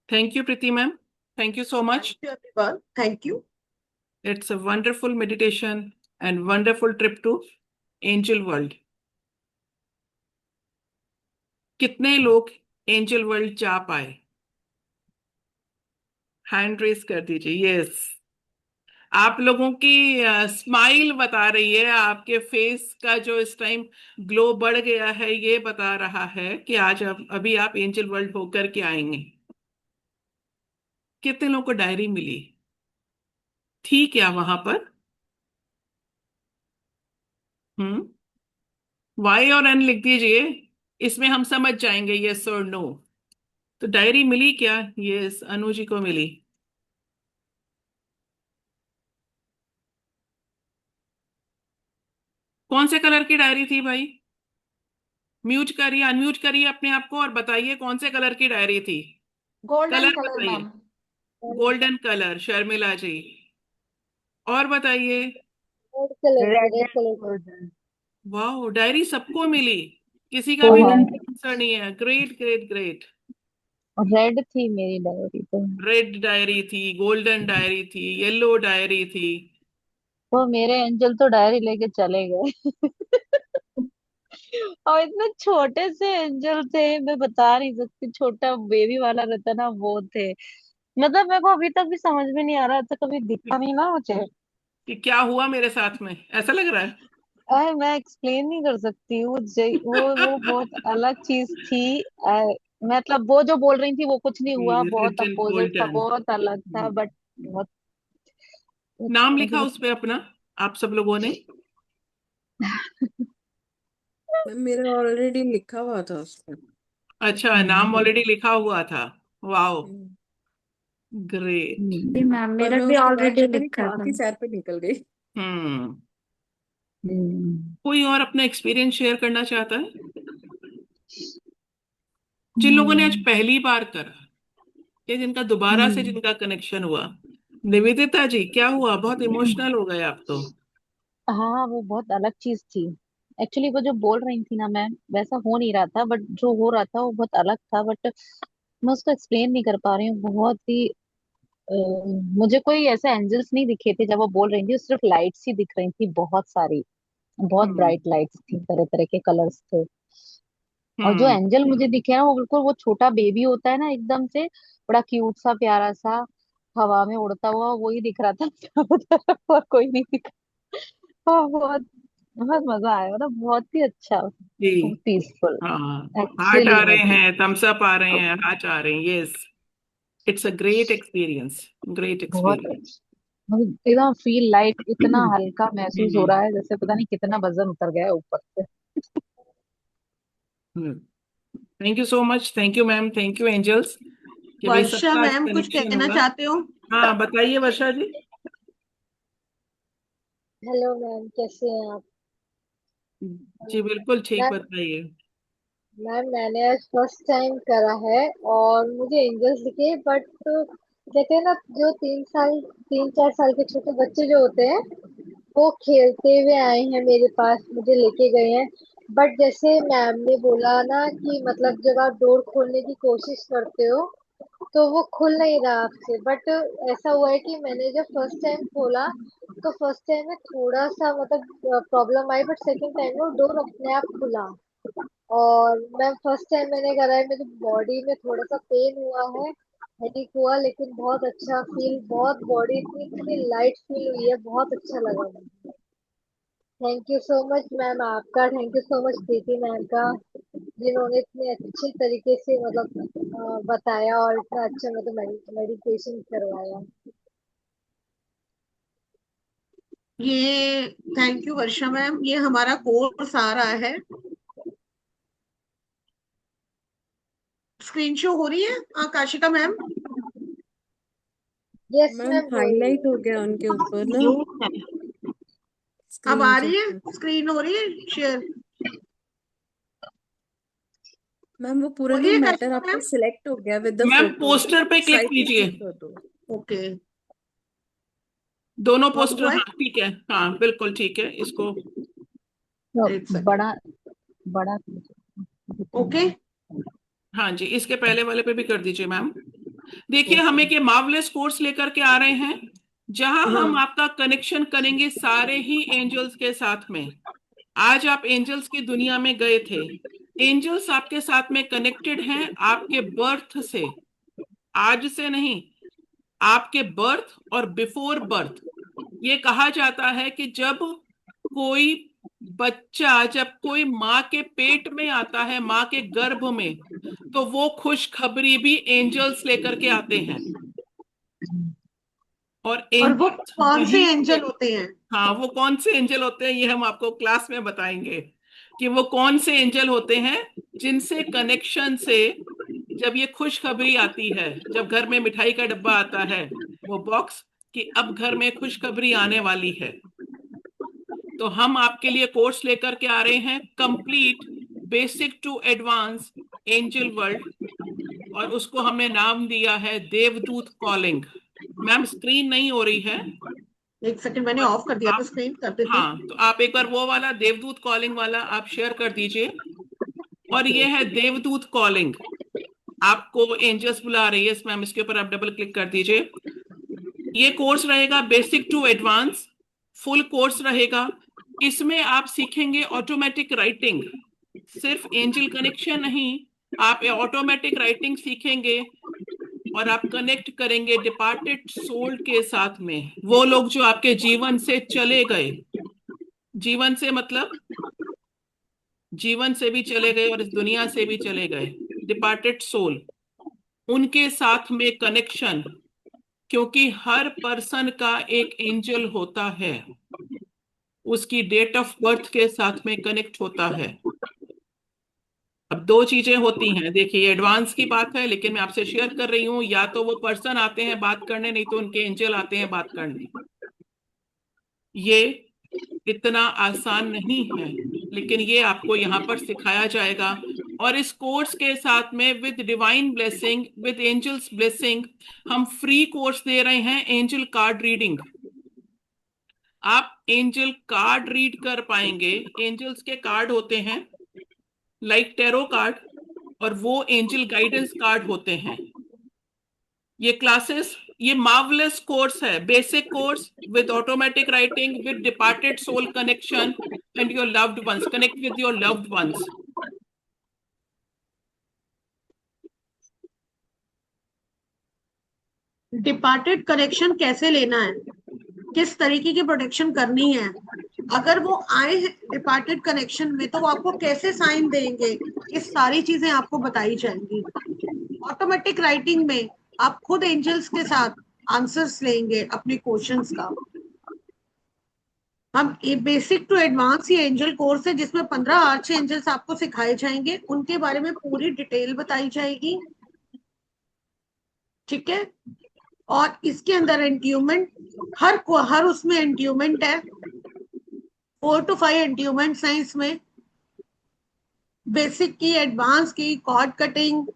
S1: Thank you Preeti ma'am, thank you so much.
S2: Thank you everyone, thank you.
S1: It's a wonderful meditation and wonderful trip to Angel World. कितने लोग एंजल वर्ल्ड जा पाए? हैंड रेस कर दीजिए। Yes, आप लोगों की smile बता रही है, आपके फेस का जो इस टाइम ग्लो बढ़ गया है, ये बता रहा है कि आज अभी आप एंजल वर्ल्ड होकर के आएंगे। कितने लोगों को डायरी मिली थी क्या वहां पर? वाई और एन लिख दीजिए, इसमें हम समझ जाएंगे यस और नो। तो डायरी मिली क्या? यस, अनु जी को मिली। कौन से कलर की डायरी थी भाई? म्यूट करिए, अनम्यूट करिए अपने आप को और बताइए कौन से कलर की डायरी थी।
S4: गोल्डन
S1: कलर
S4: कलर
S1: बताइए।
S4: मैम।
S1: गोल्डन कलर, शर्मिला जी। और बताइए।
S3: Red golden.
S1: वाह, डायरी सबको मिली, किसी का भी
S3: गोल्डन
S1: आंसर नहीं है। Great great great.
S3: रेड थी मेरी डायरी
S1: रेड डायरी थी, गोल्डन डायरी थी, येलो डायरी थी।
S3: तो मेरे एंजल तो डायरी लेके चले गए। और इतने छोटे से एंजल थे, मैं बता नहीं सकती, छोटा बेबी वाला रहता ना वो थे। मतलब मेरे को अभी तक भी समझ में नहीं आ रहा था, कभी दिखा नहीं ना मुझे।
S1: कि क्या हुआ मेरे साथ में, ऐसा लग रहा है।
S3: अरे मैं एक्सप्लेन नहीं कर सकती हूँ। वो बहुत अलग चीज थी। मतलब वो जो बोल रही थी वो कुछ नहीं हुआ,
S1: रेड
S3: बहुत
S1: एंड
S3: अपोजिट था,
S1: गोल्डन।
S3: बहुत अलग था, बट बहुत
S1: नाम लिखा
S3: मतलब
S1: उस पे अपना, आप सब लोगों ने?
S8: मैम मेरा ऑलरेडी लिखा हुआ था उस पर।
S1: अच्छा, नाम ऑलरेडी लिखा हुआ था। वाओ,
S8: हम्म।
S1: ग्रेट।
S5: जी मैम,
S8: और
S5: मेरा
S8: मैं
S5: भी
S8: उसके बाद
S5: ऑलरेडी
S8: पता नहीं
S5: लिखा
S8: कहाँ
S5: था।
S8: की सैर पे निकल गई।
S1: हम्म।
S3: हम्म।
S1: कोई और अपना एक्सपीरियंस शेयर करना चाहता है? जिन लोगों ने आज पहली बार करा या जिनका दोबारा से
S3: हम्म।
S1: जिनका कनेक्शन हुआ। निवेदिता जी, क्या हुआ? बहुत इमोशनल हो गए आप तो।
S3: हाँ वो बहुत अलग चीज थी। एक्चुअली वो जो बोल रही थी ना मैम, वैसा हो नहीं रहा था, बट जो हो रहा था वो बहुत अलग था। बट मैं उसको एक्सप्लेन नहीं कर पा रही हूँ। बहुत ही अ, मुझे कोई ऐसे एंजल्स नहीं दिखे थे जब वो बोल रही थी, सिर्फ लाइट्स ही दिख रही थी, बहुत सारी, बहुत
S1: हम्म।
S3: ब्राइट लाइट्स थी, तरह तरह के कलर्स थे। और जो
S1: हम्म।
S3: एंजल मुझे दिखे ना वो बिल्कुल वो छोटा बेबी होता है ना, एकदम से बड़ा क्यूट सा प्यारा सा, हवा में उड़ता हुआ, वो ही दिख रहा था। चारों तरफ और कोई नहीं दिखा। बहुत बहुत मजा आया, मतलब बहुत ही अच्छा,
S1: जी।
S3: पीसफुल,
S1: हाँ, हार्ट
S3: एक्चुअली
S1: आ रहे
S3: में भी
S1: हैं, थम्स अप आ रहे हैं, हार्ट आ रहे हैं। Yes, it's a great experience, great
S3: बहुत
S1: एक्सपीरियंस।
S3: अच्छा। मतलब एकदम फील लाइट, इतना हल्का महसूस हो
S1: हम्म।
S3: रहा है जैसे पता नहीं कितना वजन उतर गया है ऊपर से।
S1: Thank you so much, thank you ma'am, thank you angels, कि भाई
S2: वर्षा
S1: सबका आज
S2: मैम कुछ
S1: कनेक्शन
S2: कहना
S1: हुआ।
S2: चाहते हो?
S1: हाँ, बताइए वर्षा जी।
S7: हेलो मैम, कैसे हैं आप?
S1: जी बिल्कुल ठीक,
S7: मैम
S1: बताइए।
S7: मैम मैंने आज फर्स्ट टाइम करा है और मुझे एंजल्स दिखे, बट कहते हैं ना, जो 3 4 साल के छोटे बच्चे जो होते हैं वो खेलते हुए आए हैं मेरे पास, मुझे लेके गए हैं। बट जैसे मैम ने बोला ना कि मतलब जब आप डोर खोलने की कोशिश करते हो तो वो खुल नहीं रहा आपसे, बट ऐसा हुआ है कि मैंने जब फर्स्ट टाइम खोला तो फर्स्ट टाइम में थोड़ा सा मतलब problem I, but second time में वो डोर अपने आप खुला। और मैम फर्स्ट टाइम मैंने करा है, मेरी बॉडी में थोड़ा सा पेन हुआ है, हेडेक हुआ, लेकिन बहुत अच्छा फील, बहुत बॉडी इतनी इतनी लाइट फील हुई है, बहुत अच्छा लगा मुझे। Thank you so much ma'am आपका, thank you so much Preeti ma'am का, जिन्होंने इतने अच्छे तरीके से मतलब बताया और इतना अच्छा मतलब मेडिटेशन करवाया।
S2: ये थैंक यू वर्षा मैम, ये हमारा कोर्स आ रहा है। स्क्रीन शो हो रही है Kashika ma'am?
S7: Yes
S8: ma'am
S7: ma'am हो रही
S8: हाईलाइट
S7: है।
S8: हो गया उनके ऊपर ना
S2: म्यूट है। अब
S8: स्क्रीन
S2: आ
S8: के
S2: रही है?
S8: ऊपर।
S2: स्क्रीन हो रही है शेयर?
S8: मैम वो पूरा
S2: हो
S8: ना
S2: रही है
S8: मैटर
S2: काशिका
S8: आपका
S2: मैम?
S8: सिलेक्ट हो गया with the
S1: ma'am
S8: photo.
S1: Poster पे क्लिक
S8: साइड में
S1: कीजिए।
S8: क्लिक कर दो।
S2: ओके।
S1: दोनों
S2: अब
S1: पोस्टर,
S2: हुआ है?
S1: हाँ ठीक है, हाँ बिल्कुल ठीक है इसको।
S3: तो
S2: एक सेकंड।
S3: बड़ा बड़ा
S2: ओके।
S1: हाँ जी, इसके पहले वाले पे भी कर दीजिए मैम। देखिए, हम
S2: ओके।
S1: एक ये मार्वलेस कोर्स लेकर के आ रहे हैं जहां हम
S2: हाँ।
S1: आपका कनेक्शन करेंगे सारे ही एंजल्स के साथ में। आज आप एंजल्स की दुनिया में गए थे। एंजल्स आपके साथ में कनेक्टेड हैं आपके बर्थ से, आज से नहीं, आपके बर्थ और बिफोर बर्थ। ये कहा जाता है कि जब कोई बच्चा, जब कोई माँ के पेट में आता है, माँ के गर्भ में, तो वो खुशखबरी भी एंजल्स लेकर के आते हैं। और
S2: और वो
S1: एंजल्स
S2: कौन से
S1: वही,
S2: एंजल होते हैं?
S1: हाँ वो कौन से एंजल होते हैं ये हम आपको क्लास में बताएंगे कि वो कौन से एंजल होते हैं जिनसे कनेक्शन से जब ये खुशखबरी आती है, जब घर में मिठाई का डब्बा आता है, वो बॉक्स, कि अब घर में खुशखबरी आने वाली है, तो हम आपके लिए कोर्स लेकर के आ रहे हैं, complete basic to advance angel world. और उसको हमने नाम दिया है देवदूत कॉलिंग। मैम स्क्रीन नहीं हो रही है।
S2: एक सेकंड, मैंने
S1: और
S2: ऑफ कर दिया था,
S1: आप,
S2: स्क्रीन कर देती
S1: हाँ
S2: हूँ।
S1: तो आप एक बार वो वाला देवदूत कॉलिंग वाला आप शेयर कर दीजिए। और
S2: ओके।
S1: ये है देवदूत कॉलिंग, आपको एंजल्स बुला रही है मैम, इसके ऊपर आप डबल क्लिक कर दीजिए। ये कोर्स रहेगा basic to advance, full course रहेगा। इसमें आप सीखेंगे ऑटोमेटिक राइटिंग, सिर्फ एंजल कनेक्शन नहीं, आप ऑटोमेटिक राइटिंग सीखेंगे। और आप कनेक्ट करेंगे डिपार्टेड सोल के साथ में, वो लोग जो आपके जीवन से चले गए, जीवन से मतलब जीवन से भी चले गए और इस दुनिया से भी चले गए, डिपार्टेड सोल, उनके साथ में कनेक्शन। क्योंकि हर पर्सन का एक एंजल होता है, उसकी डेट ऑफ बर्थ के साथ में कनेक्ट होता है। अब दो चीजें होती हैं, देखिए ये एडवांस की बात है लेकिन मैं आपसे शेयर कर रही हूँ, या तो वो पर्सन आते हैं बात करने, नहीं तो उनके एंजल आते हैं बात करने। ये इतना आसान नहीं है, लेकिन ये आपको यहाँ पर सिखाया जाएगा। और इस कोर्स के साथ में with divine blessing, with angels blessing, हम फ्री कोर्स दे रहे हैं एंजल कार्ड रीडिंग। आप एंजल कार्ड रीड कर पाएंगे। एंजल्स के कार्ड होते हैं लाइक टेरो कार्ड, और वो एंजल गाइडेंस कार्ड होते हैं। ये क्लासेस, ये मार्वलेस कोर्स है, basic course with automatic writing, with departed soul connection and your loved ones, connect with your loved ones.
S2: Departed connection कैसे लेना है, किस तरीके की प्रोटेक्शन करनी है, अगर वो आए हैं डिपार्टेड कनेक्शन में तो वो आपको कैसे साइन देंगे, ये सारी चीजें आपको बताई जाएंगी। ऑटोमेटिक राइटिंग में आप खुद एंजल्स के साथ आंसर्स लेंगे अपने क्वेश्चंस का। हम ये बेसिक टू एडवांस ये एंजल कोर्स है जिसमें 15 आर्च एंजल्स आपको सिखाए जाएंगे, उनके बारे में पूरी डिटेल बताई जाएगी। ठीक है। और इसके अंदर एंट्यूमेंट, हर उसमें एंट्यूमेंट है, 4 to 5 एंट्यूमेंट्स हैं इसमें, बेसिक की, एडवांस की, कॉर्ड कटिंग,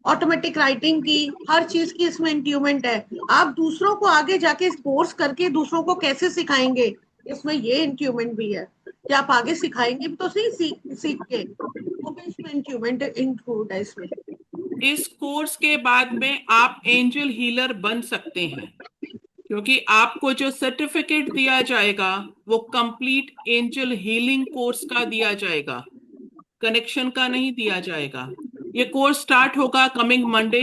S2: ऑटोमेटिक राइटिंग की, हर चीज की इसमें इंट्यूमेंट है। आप दूसरों को आगे जाके कोर्स करके दूसरों को कैसे सिखाएंगे, इसमें ये इंट्यूमेंट भी है कि आप आगे सिखाएंगे भी तो सही, सीख के वो भी इसमें इंट्यूमेंट इंक्लूड है इसमें।
S1: इस कोर्स के बाद में आप एंजल हीलर बन सकते हैं, क्योंकि आपको जो सर्टिफिकेट दिया जाएगा वो कंप्लीट एंजल हीलिंग कोर्स का दिया जाएगा। कनेक्शन का नहीं दिया जाएगा। ये कोर्स स्टार्ट होगा coming Monday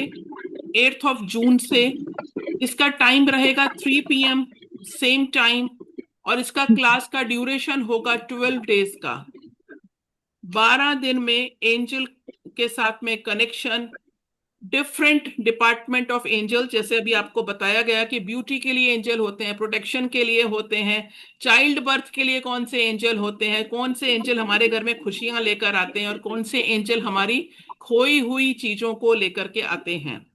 S1: 8th of June से। इसका टाइम रहेगा 3 PM सेम टाइम, और इसका क्लास का ड्यूरेशन होगा 12 डेज का। 12 दिन में एंजल के साथ में connection, different department of angel, जैसे अभी आपको बताया गया कि ब्यूटी के लिए एंजल होते हैं, प्रोटेक्शन के लिए होते हैं, चाइल्ड बर्थ के लिए कौन से एंजल होते हैं, कौन से एंजल हमारे घर में खुशियां लेकर आते हैं, और कौन से एंजल हमारी खोई हुई चीजों को लेकर के आते हैं।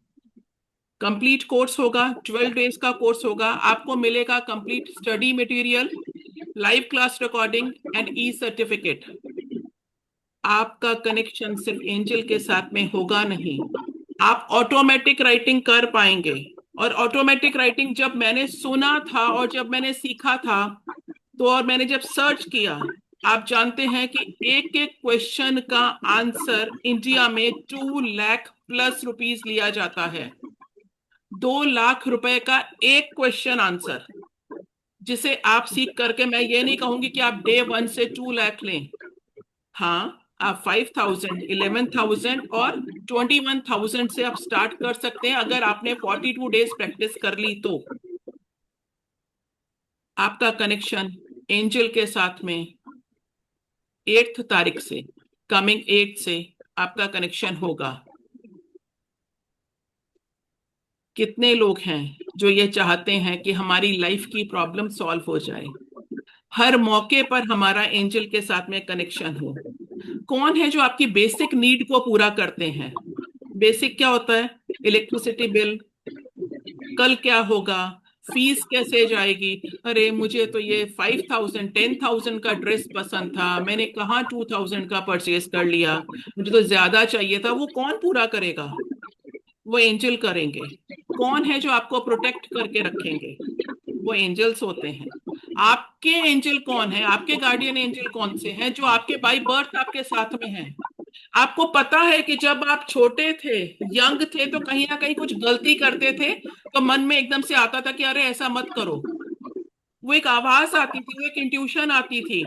S1: कंप्लीट कोर्स होगा, 12 डेज का कोर्स होगा। आपको मिलेगा complete study material, live class recording and E certificate. आपका कनेक्शन सिर्फ एंजल के साथ में होगा नहीं, आप ऑटोमेटिक राइटिंग कर पाएंगे। और ऑटोमेटिक राइटिंग जब मैंने सुना था और जब मैंने सीखा था, तो और मैंने जब सर्च किया, आप जानते हैं कि एक एक क्वेश्चन का आंसर इंडिया में 2 लाख प्लस रुपीस लिया जाता है। 2 लाख रुपए का एक क्वेश्चन आंसर, जिसे आप सीख करके, मैं ये नहीं कहूंगी कि आप डे 1 से 2 लाख लें। हाँ, आप 5,000, 11,000 और 21,000 से आप स्टार्ट कर सकते हैं, अगर आपने 42 डेज प्रैक्टिस कर ली तो। आपका कनेक्शन एंजल के साथ में 8th तारीख से, कमिंग 8 से आपका कनेक्शन होगा। कितने लोग हैं जो ये चाहते हैं कि हमारी लाइफ की प्रॉब्लम सॉल्व हो जाए, हर मौके पर हमारा एंजल के साथ में कनेक्शन हो? कौन है जो आपकी बेसिक नीड को पूरा करते हैं? बेसिक क्या होता है? इलेक्ट्रिसिटी बिल, कल क्या होगा, फीस कैसे जाएगी, अरे मुझे तो ये 5,000 10,000 का ड्रेस पसंद था, मैंने कहाँ 2,000 का परचेज कर लिया, मुझे तो ज्यादा चाहिए था। वो कौन पूरा करेगा? वो एंजल करेंगे। कौन है जो आपको प्रोटेक्ट करके रखेंगे? वो एंजल्स होते हैं। आपके एंजल कौन है? आपके गार्डियन एंजल कौन से हैं जो आपके बाय बर्थ आपके साथ में हैं? आपको पता है कि जब आप छोटे थे, यंग थे, तो कहीं ना कहीं कुछ गलती करते थे, तो मन में एकदम से आता था कि अरे ऐसा मत करो। वो एक आवाज आती थी, वो एक इंट्यूशन आती थी,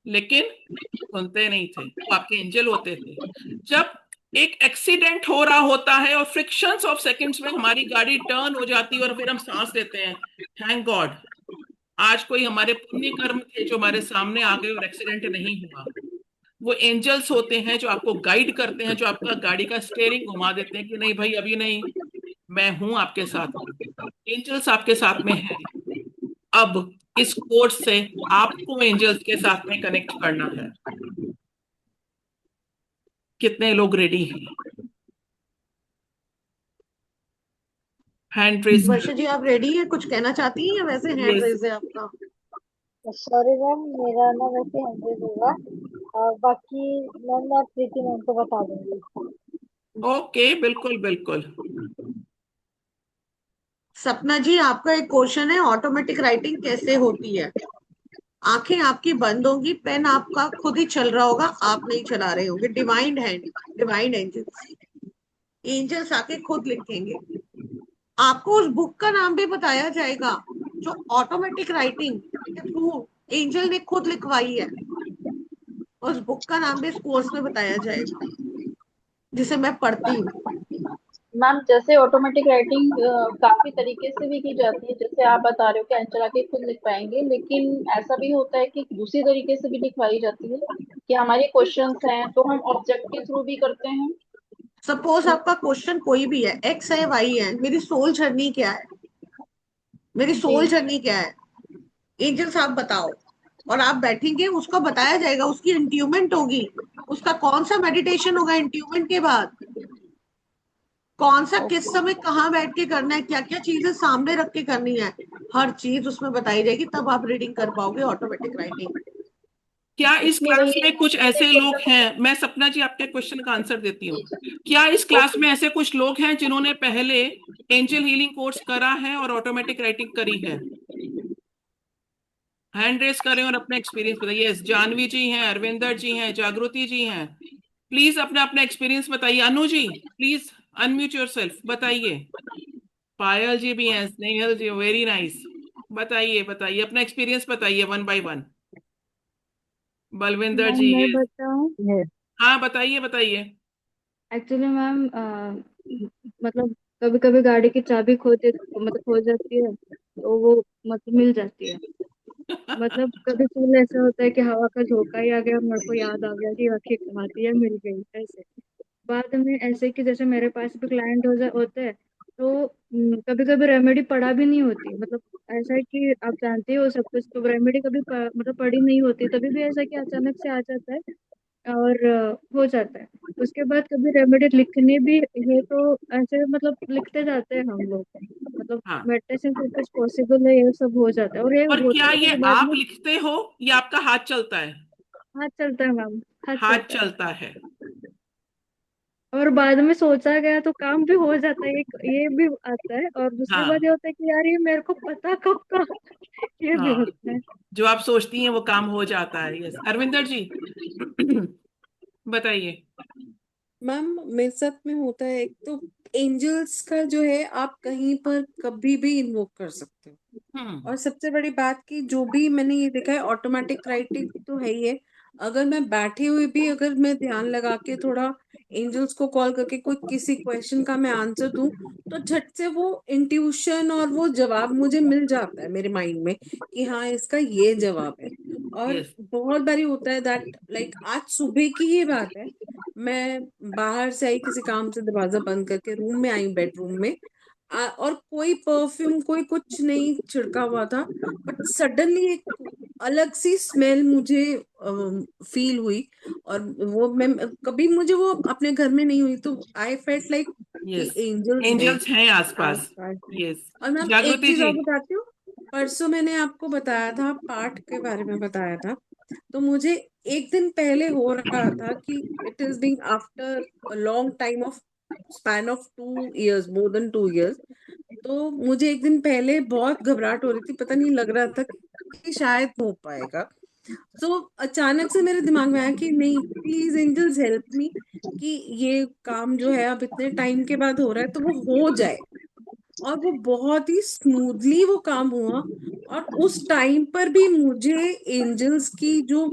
S1: लेकिन सुनते नहीं थे। वो आपके एंजल होते थे। जब एक एक्सीडेंट हो रहा होता है और फ्रिक्शंस ऑफ सेकंड्स में हमारी गाड़ी टर्न हो जाती है और फिर हम सांस लेते हैं, थैंक गॉड आज कोई हमारे पुण्य कर्म थे जो हमारे सामने आ गए और एक्सीडेंट नहीं हुआ। वो एंजल्स होते हैं जो आपको गाइड करते हैं, जो आपका गाड़ी का स्टेयरिंग घुमा देते हैं कि नहीं भाई अभी नहीं, मैं हूं आपके साथ। एंजल्स आपके साथ में है। अब इस कोर्स से आपको एंजल्स के साथ में कनेक्ट करना है। कितने लोग रेडी हैं? हैंड रेस
S2: वर्षा जी, आप रेडी है? कुछ कहना चाहती हैं या वैसे हैंड
S1: कर।
S2: रेज है आपका?
S7: सॉरी मैम, मेरा ना वैसे 100 होगा, और बाकी मैम मैं प्रीति मैम को बता दूंगी।
S1: ओके, बिल्कुल बिल्कुल।
S2: सपना जी, आपका एक क्वेश्चन है, ऑटोमेटिक राइटिंग कैसे होती है? आंखें आपकी बंद होंगी, पेन आपका खुद ही चल रहा होगा, आप नहीं चला रहे होंगे। Divine hand, divine angels, angels आके खुद लिखेंगे। आपको उस बुक का नाम भी बताया जाएगा जो ऑटोमेटिक राइटिंग के थ्रू एंजल ने खुद लिखवाई है। उस बुक का नाम भी इस कोर्स में बताया जाएगा, जिसे मैं पढ़ती हूँ।
S4: मैम जैसे ऑटोमेटिक राइटिंग काफी तरीके से भी की जाती है, जैसे आप बता रहे हो कि अंचला के खुद लिख पाएंगे, लेकिन ऐसा भी होता है कि दूसरी तरीके से भी लिखवाई जाती है कि हमारे क्वेश्चंस हैं तो हम ऑब्जेक्ट के थ्रू भी करते हैं।
S2: सपोज आपका क्वेश्चन कोई भी है, एक्स है वाई है, मेरी सोल जर्नी क्या है, मेरी सोल
S4: जी
S2: जर्नी क्या है, एंजल्स आप बताओ। और आप बैठेंगे, उसको बताया जाएगा, उसकी इंट्यूमेंट होगी, उसका कौन सा मेडिटेशन होगा इंट्यूमेंट के बाद, कौन सा किस
S4: ओके।
S2: समय कहाँ बैठ के करना है, क्या क्या चीजें सामने रख के करनी है, हर चीज उसमें बताई जाएगी। तब आप रीडिंग कर पाओगे ऑटोमेटिक राइटिंग।
S1: क्या इस
S4: इसमें
S1: क्लास
S4: वही
S1: में कुछ ऐसे लोग हैं, मैं सपना जी आपके क्वेश्चन का आंसर देती हूँ, क्या इस क्लास
S4: ओके।
S1: में ऐसे कुछ लोग हैं जिन्होंने पहले एंजल हीलिंग कोर्स करा है और ऑटोमेटिक राइटिंग करी है? हैंड रेस करें और अपना एक्सपीरियंस बताइए। यस, जानवी जी हैं, अरविंदर जी हैं, जागृति जी हैं। प्लीज अपना अपना एक्सपीरियंस बताइए। Anu ji please unmute yourself, बताइए। पायल जी भी हैं, स्नेहल जी, वेरी नाइस। बताइए बताइए अपना एक्सपीरियंस बताइए, one by one. Balwinder
S5: ma'am
S1: ji
S5: मैं
S1: ये।
S5: बताऊं।
S1: हाँ बताइए बताइए।
S5: एक्चुअली मैम मतलब कभी कभी गाड़ी की चाबी खो जाती है, तो वो मतलब मिल जाती है। मतलब कभी कभी ऐसा होता है कि हवा का झोंका ही आ गया, मेरे को याद आ गया कि आंखें कहाँ थी या मिल गई ऐसे। बाद में ऐसे कि जैसे मेरे पास भी क्लाइंट होते हैं, तो कभी कभी रेमेडी पड़ा भी नहीं होती। मतलब ऐसा है कि आप जानते हो सब कुछ, तो रेमेडी कभी मतलब पड़ी नहीं होती, तभी भी ऐसा कि अचानक से आ जाता है और हो जाता है। उसके बाद कभी रेमेडी लिखने भी है तो ऐसे मतलब लिखते जाते हैं हम लोग। मतलब
S1: हाँ।
S5: मेडिटेशन से कुछ पॉसिबल है, ये सब हो जाता है और ये
S1: और
S5: होता
S1: क्या
S5: है
S1: ये
S5: फिर बाद
S1: आप
S5: में।
S1: लिखते हो या आपका हाथ चलता है?
S5: हाथ चलता है मैम, हाथ
S1: हाथ
S5: चलता है।
S1: चलता है।
S5: और बाद में सोचा गया तो काम भी हो जाता है, ये भी आता है। और दूसरी बात ये
S1: हाँ।
S5: होता है कि यार ये मेरे को पता कब का, ये भी
S1: हाँ,
S5: होता है।
S1: जो आप सोचती हैं वो काम हो जाता है। यस, अरविंदर जी बताइए।
S8: मैम मेरे साथ में होता है, एक तो एंजल्स का जो है आप कहीं पर कभी भी इन्वोक कर सकते हो।
S1: हम्म।
S8: और सबसे बड़ी बात कि जो भी मैंने ये देखा है, ऑटोमेटिक राइटिंग तो है ही है। अगर मैं बैठी हुई भी, अगर मैं ध्यान लगा के थोड़ा एंजल्स को कॉल करके कोई किसी क्वेश्चन का मैं आंसर दूं, तो झट से वो इंट्यूशन और वो जवाब मुझे मिल जाता है मेरे माइंड में कि हाँ इसका ये जवाब है। और
S1: यस।
S8: बहुत बारी होता है दैट लाइक आज सुबह की ही बात है, मैं बाहर से आई किसी काम से, दरवाजा बंद करके रूम में आई, बेडरूम में और कोई परफ्यूम कोई कुछ नहीं छिड़का हुआ था, बट सडनली एक अलग सी स्मेल मुझे फील हुई। और वो मैं कभी मुझे वो अपने घर में नहीं हुई, तो आई फेल्ट लाइक कि
S1: यस,
S8: एंजल्स है
S1: एंजल्स हैं आसपास।
S8: आसपास में।
S1: यस।
S8: और मैम एक
S1: जागृति
S8: चीज
S1: जी।
S8: और बताती हूँ, परसों मैंने आपको बताया था, पाठ के बारे में बताया था, तो मुझे एक दिन पहले हो रहा था कि it is being after a long time of span of 2 years, more than 2 years। तो मुझे एक दिन पहले बहुत घबराहट हो रही थी, पता नहीं लग रहा था कि शायद हो पाएगा। तो अचानक से मेरे दिमाग में आया कि नहीं, प्लीज एंजल्स हेल्प मी कि ये काम जो है अब इतने टाइम के बाद हो रहा है तो वो हो जाए। और वो बहुत ही स्मूथली वो काम हुआ। और उस टाइम पर भी मुझे एंजल्स की जो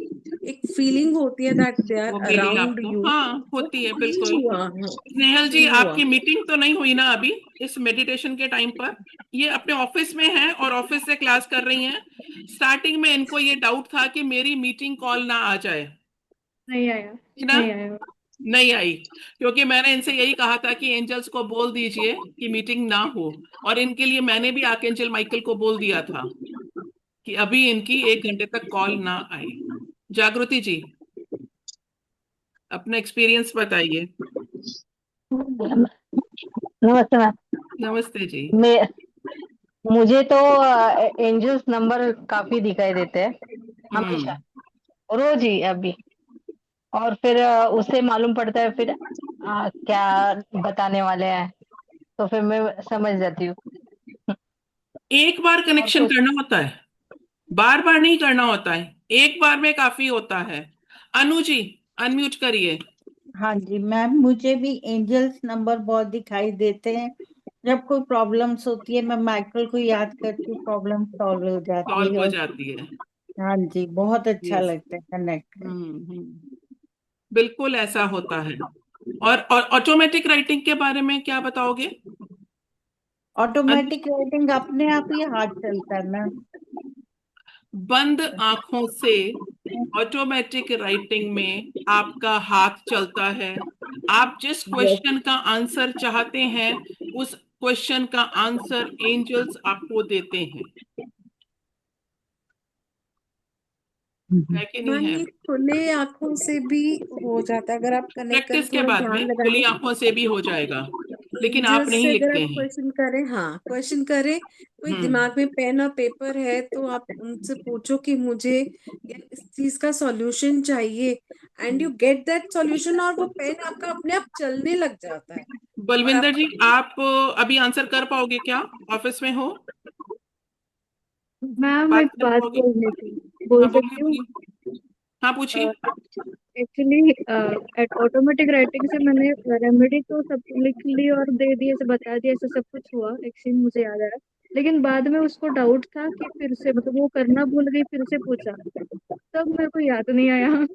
S8: एक फीलिंग होती है दैट दे आर
S1: वो मिली
S8: अराउंड
S1: आपको?
S8: यू,
S1: हाँ,
S8: वो
S1: होती है
S8: फील
S1: बिल्कुल।
S8: हुआ,
S1: स्नेहल जी,
S8: फील हुआ।
S1: आपकी मीटिंग तो नहीं हुई ना अभी इस मेडिटेशन के टाइम पर? ये अपने ऑफिस में है और ऑफिस से क्लास कर रही हैं। स्टार्टिंग में इनको ये डाउट था कि मेरी मीटिंग कॉल ना आ जाए,
S5: नहीं आया,
S1: है ना?
S5: नहीं आया।
S1: नहीं आई, क्योंकि मैंने इनसे यही कहा था कि एंजल्स को बोल दीजिए कि मीटिंग ना हो। और इनके लिए मैंने भी आर्कएंजल माइकल को बोल दिया था कि अभी इनकी 1 घंटे तक कॉल ना आए। जागृति जी, अपना एक्सपीरियंस बताइए।
S9: नमस्ते मैम।
S1: नमस्ते जी।
S9: मैं मुझे तो एंजल्स नंबर काफी दिखाई देते हैं हमेशा,
S1: हम्म।
S9: रोज ही अभी। और फिर उससे मालूम पड़ता है फिर क्या बताने वाले हैं, तो फिर मैं समझ जाती हूँ।
S1: एक बार
S9: और
S1: कनेक्शन
S9: कुछ
S1: करना होता है, बार बार नहीं करना होता है, एक बार में काफी होता है। अनु जी, अनम्यूट करिए।
S10: हाँ जी मैम, मुझे भी एंजल्स नंबर बहुत दिखाई देते हैं। जब कोई प्रॉब्लम्स होती है मैं माइकल को याद करती हूँ, प्रॉब्लम सॉल्व हो जाती
S1: सॉल्व
S10: है।
S1: हो
S10: और
S1: जाती है।
S10: हाँ जी, बहुत अच्छा
S1: यस।
S10: लगता है कनेक्ट कर।
S1: बिल्कुल ऐसा होता है। और ऑटोमेटिक राइटिंग के बारे में क्या बताओगे? अनु,
S10: ऑटोमेटिक राइटिंग अपने आप ही हाथ चलता है मैम।
S1: बंद आंखों से ऑटोमेटिक राइटिंग में आपका हाथ चलता है। आप जिस
S10: यस।
S1: क्वेश्चन का आंसर चाहते हैं, उस क्वेश्चन का आंसर एंजल्स आपको देते हैं। है कि नहीं
S8: मैम
S1: है?
S8: ये खुले आंखों से भी हो जाता है, अगर आप कनेक्ट करें,
S1: प्रैक्टिस के
S8: थोड़ा
S1: बाद
S8: ध्यान
S1: में खुली
S8: लगाएं।
S1: आंखों से भी हो जाएगा, लेकिन आप
S8: एंजल्स
S1: नहीं
S8: से अगर
S1: लिखते
S8: आप
S1: हैं।
S8: क्वेश्चन करें, हाँ क्वेश्चन करें, कोई
S1: हम्म।
S8: दिमाग में पेन और पेपर है तो आप उनसे पूछो कि मुझे यार इस चीज का सॉल्यूशन चाहिए, and you get that solution, और वो पेन आपका अपने आप चलने लग जाता है। और
S1: बलविंदर
S8: आपका
S1: जी, आप अभी आंसर कर पाओगे क्या? ऑफिस में हो?
S5: मैम
S1: बात
S5: एक
S1: कर
S5: बात
S1: पाओगे?
S5: बोलनी थी, बोल
S1: हाँ बोलिए
S5: सकती हूँ?
S1: बोलिए। हाँ पूछिए।
S5: एक्चुअली ऑटोमेटिक राइटिंग से मैंने रेमेडी तो सब लिख ली और दे दी, ऐसे बता दिया, ऐसे सब कुछ हुआ। एक्चुअली मुझे याद आया लेकिन बाद में उसको डाउट था कि फिर से मतलब वो करना भूल गई, फिर से पूछा, तब मेरे को याद नहीं आया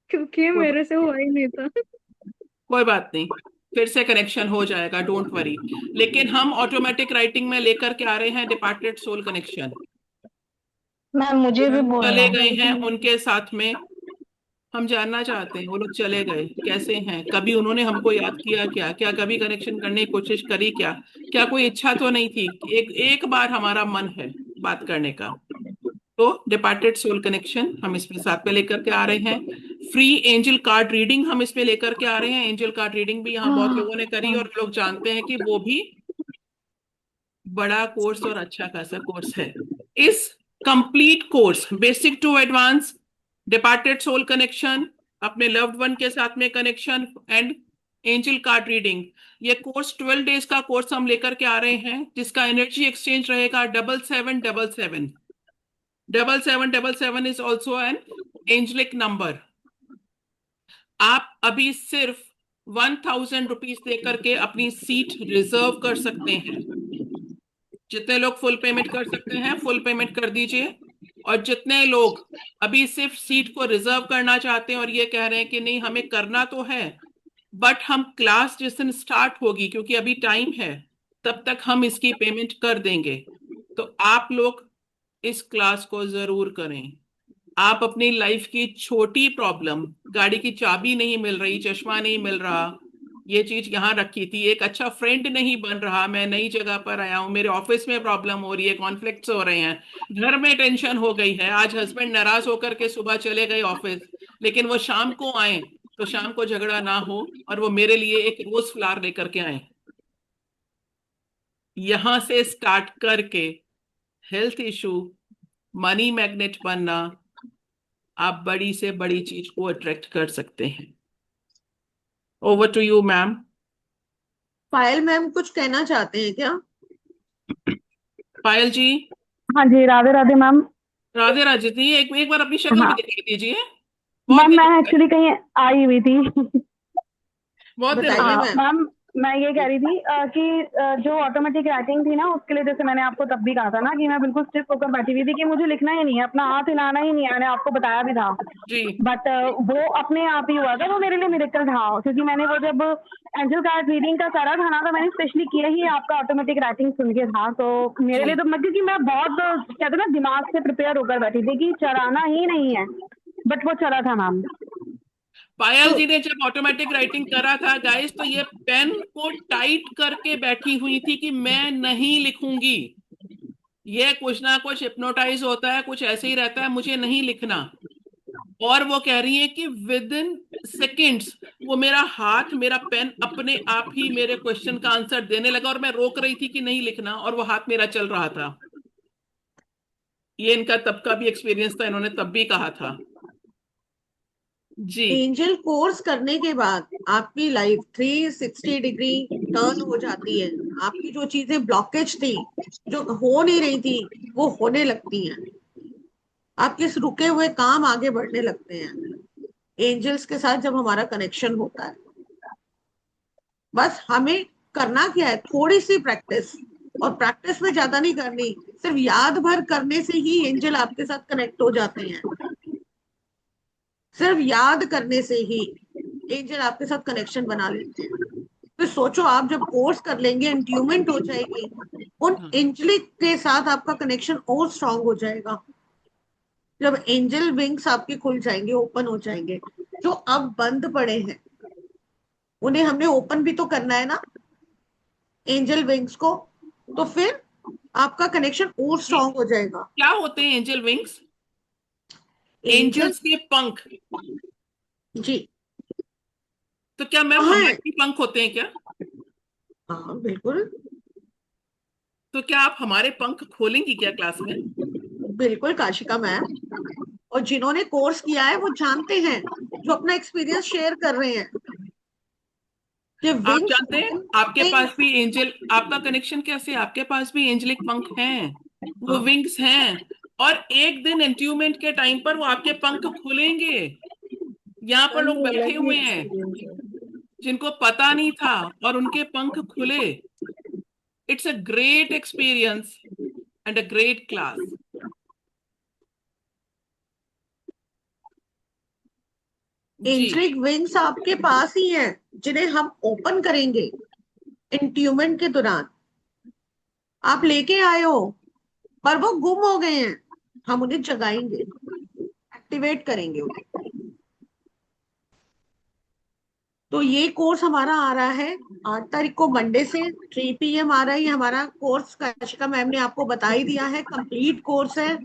S5: क्योंकि
S1: कोई
S5: मेरे से हुआ ही नहीं था।
S1: कोई बात नहीं, फिर से कनेक्शन हो जाएगा, डोंट वरी। लेकिन हम ऑटोमेटिक राइटिंग में लेकर के आ रहे हैं डिपार्टेड सोल कनेक्शन।
S9: मैम मुझे भी
S1: हम
S9: बोलना
S1: चले
S9: है।
S1: गए हैं उनके साथ में, हम जानना चाहते हैं वो लोग चले गए कैसे हैं, कभी उन्होंने हमको याद किया क्या, क्या कभी कनेक्शन करने की कोशिश करी क्या, क्या कोई इच्छा तो नहीं थी, एक एक बार हमारा मन है बात करने का। तो डिपार्टेड सोल कनेक्शन हम इसमें साथ में लेकर के आ रहे हैं। फ्री एंजल कार्ड रीडिंग हम इसमें लेकर के आ रहे हैं। एंजल कार्ड रीडिंग भी यहाँ बहुत लोगों ने करी और लोग जानते हैं कि वो भी बड़ा कोर्स और अच्छा खासा कोर्स है। इस complete course basic to advance, departed soul connection, अपने लव्ड वन के साथ में connection and angel card reading, ये कोर्स 12 डेज का कोर्स हम लेकर के आ रहे हैं, जिसका एनर्जी एक्सचेंज रहेगा 7777। 7777 is also an angelic number. आप अभी सिर्फ 1000 रुपीज देकर के अपनी सीट रिजर्व कर सकते हैं। जितने लोग फुल पेमेंट कर सकते हैं फुल पेमेंट कर दीजिए, और जितने लोग अभी सिर्फ सीट को रिजर्व करना चाहते हैं और ये कह रहे हैं कि नहीं हमें करना तो है, बट हम क्लास जिस दिन स्टार्ट होगी क्योंकि अभी टाइम है, तब तक हम इसकी पेमेंट कर देंगे, तो आप लोग इस क्लास को जरूर करें। आप अपनी लाइफ की छोटी प्रॉब्लम, गाड़ी की चाबी नहीं मिल रही, चश्मा नहीं मिल रहा, ये चीज यहाँ रखी थी, एक अच्छा फ्रेंड नहीं बन रहा, मैं नई जगह पर आया हूँ, मेरे ऑफिस में प्रॉब्लम हो रही है, कॉन्फ्लिक्ट्स हो रहे हैं, घर में टेंशन हो गई है, आज हस्बैंड नाराज होकर के सुबह चले गए ऑफिस, लेकिन वो शाम को आए तो शाम को झगड़ा ना हो और वो मेरे लिए एक रोज फ्लावर लेकर के आए। यहां से स्टार्ट करके हेल्थ इशू, मनी मैग्नेट बनना, आप बड़ी से बड़ी चीज को अट्रैक्ट कर सकते हैं। Over to you ma'am.
S2: Payal ma'am कुछ कहना चाहते हैं क्या?
S1: पायल जी।
S11: हाँ जी, राधे राधे मैम।
S1: राधे राधे जी, एक एक बार अपनी शक्ल भी
S11: हाँ
S1: दिखाई दीजिए, बहुत
S11: मैम,
S1: दिन
S11: मैं
S1: हो गए,
S11: एक्चुअली कहीं आई हुई थी।
S1: बहुत दिन हो
S2: बताइए
S1: गए।
S2: मैम।
S11: मैम मैं ये कह रही थी कि जो ऑटोमेटिक राइटिंग थी ना, उसके लिए जैसे मैंने आपको तब भी कहा था ना कि मैं बिल्कुल स्टिफ होकर बैठी हुई थी कि मुझे लिखना ही नहीं है, अपना हाथ हिलाना ही नहीं है, मैंने आपको बताया भी था।
S1: जी
S11: बट वो अपने आप ही हुआ था, वो मेरे लिए मिरेकल था, क्योंकि मैंने वो जब एंजल कार्ड रीडिंग का करा था ना, तो मैंने स्पेशली किया ही आपका ऑटोमेटिक राइटिंग सुन के था, तो मेरे
S1: जी।
S11: लिए तो क्योंकि मैं बहुत कहते हैं ना दिमाग से प्रिपेयर होकर बैठी थी कि चलाना ही नहीं है, बट वो चला था मैम।
S1: पायल
S2: तो
S1: जी ने जब ऑटोमेटिक राइटिंग करा था गाइस, तो ये पेन को टाइट करके बैठी हुई थी कि मैं नहीं लिखूंगी, ये कुछ ना कुछ हिप्नोटाइज होता है, कुछ ऐसे ही रहता है, मुझे नहीं लिखना। और वो कह रही है कि विद इन सेकेंड्स वो मेरा हाथ, मेरा पेन अपने आप ही मेरे क्वेश्चन का आंसर देने लगा, और मैं रोक रही थी कि नहीं लिखना, और वो हाथ मेरा चल रहा था। ये इनका तब का भी एक्सपीरियंस था, इन्होंने तब भी कहा था। जी
S2: एंजल कोर्स करने के बाद आपकी लाइफ 360 डिग्री टर्न हो जाती है। आपकी जो चीजें ब्लॉकेज थी, जो हो नहीं रही थी, वो होने लगती हैं। आपके इस रुके हुए काम आगे बढ़ने लगते हैं एंजल्स के साथ जब हमारा कनेक्शन होता है। बस हमें करना क्या है, थोड़ी सी प्रैक्टिस, और प्रैक्टिस में ज्यादा नहीं करनी, सिर्फ याद भर करने से ही एंजल आपके साथ कनेक्ट हो जाते हैं। सिर्फ याद करने से ही एंजल आपके साथ कनेक्शन बना लेते हैं। फिर सोचो, आप जब कोर्स कर लेंगे, इंट्यूमेंट हो जाएगी, उन
S1: हाँ।
S2: एंजलिक के साथ आपका कनेक्शन और स्ट्रांग हो जाएगा। जब एंजल विंग्स आपके खुल जाएंगे, ओपन हो जाएंगे, जो अब बंद पड़े हैं उन्हें हमने ओपन भी तो करना है ना, एंजल विंग्स को, तो फिर आपका कनेक्शन और
S1: ये
S2: स्ट्रांग हो जाएगा।
S1: क्या होते हैं एंजल विंग्स?
S2: एंजल,
S1: एंजल्स के पंख।
S2: जी
S1: तो क्या मैम
S2: कहाँ
S1: हमारे
S2: है?
S1: भी पंख होते हैं क्या?
S2: हाँ बिल्कुल,
S1: तो क्या आप हमारे पंख खोलेंगी क्या क्लास में?
S2: बिल्कुल काशिका मैम। और जिन्होंने कोर्स किया है वो जानते हैं, जो अपना एक्सपीरियंस शेयर कर रहे हैं कि
S1: आप
S2: विंग्स
S1: जानते हैं आपके पास भी एंजल, आपका कनेक्शन कैसे है? आपके पास भी एंजलिक पंख हैं, वो
S2: हाँ
S1: विंग्स हैं, और एक दिन एंट्यूमेंट के टाइम पर वो आपके पंख खुलेंगे। यहाँ पर
S5: मैम
S1: लोग
S5: वो
S1: बैठे
S5: अलग ही
S1: हुए हैं
S5: एक्सपीरियंस है।
S1: जिनको पता नहीं था और उनके पंख खुले। It's a great experience and a great class. जी
S2: एंजलिक विंग्स आपके पास ही हैं, जिन्हें हम ओपन करेंगे इंट्यूमेंट के दौरान। आप लेके आए हो, पर वो गुम हो गए हैं। हम उन्हें जगाएंगे, एक्टिवेट करेंगे उन्हें। तो ये कोर्स हमारा आ रहा है 8 तारीख को, मंडे से 3 PM आ रहा है। ये हमारा कोर्स कशिका मैम ने आपको बता ही दिया है, कंप्लीट कोर्स है।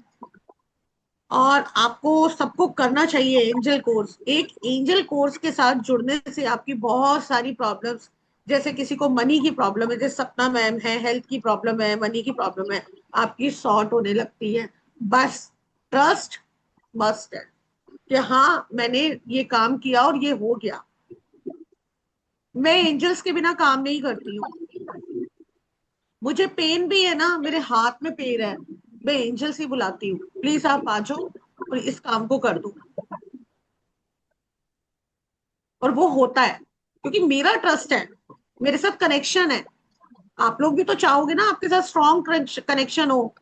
S2: और आपको सबको करना चाहिए एंजल कोर्स। एक एंजल कोर्स के साथ जुड़ने से आपकी बहुत सारी प्रॉब्लम्स, जैसे किसी को मनी की प्रॉब्लम है, जैसे सपना मैम है, हेल्थ की प्रॉब्लम है, मनी की प्रॉब्लम है, आपकी सॉर्ट होने लगती है। बस ट्रस्ट मस्ट है कि हाँ मैंने ये काम किया और ये हो गया। मैं एंजल्स के बिना काम नहीं करती हूँ। मुझे पेन भी है ना, मेरे हाथ में पेन है, मैं एंजल्स ही बुलाती हूँ, प्लीज आप आ जाओ और इस काम को कर दो। और वो होता है क्योंकि मेरा ट्रस्ट है, मेरे साथ कनेक्शन है। आप लोग भी तो चाहोगे ना आपके साथ स्ट्रॉन्ग कनेक्शन हो।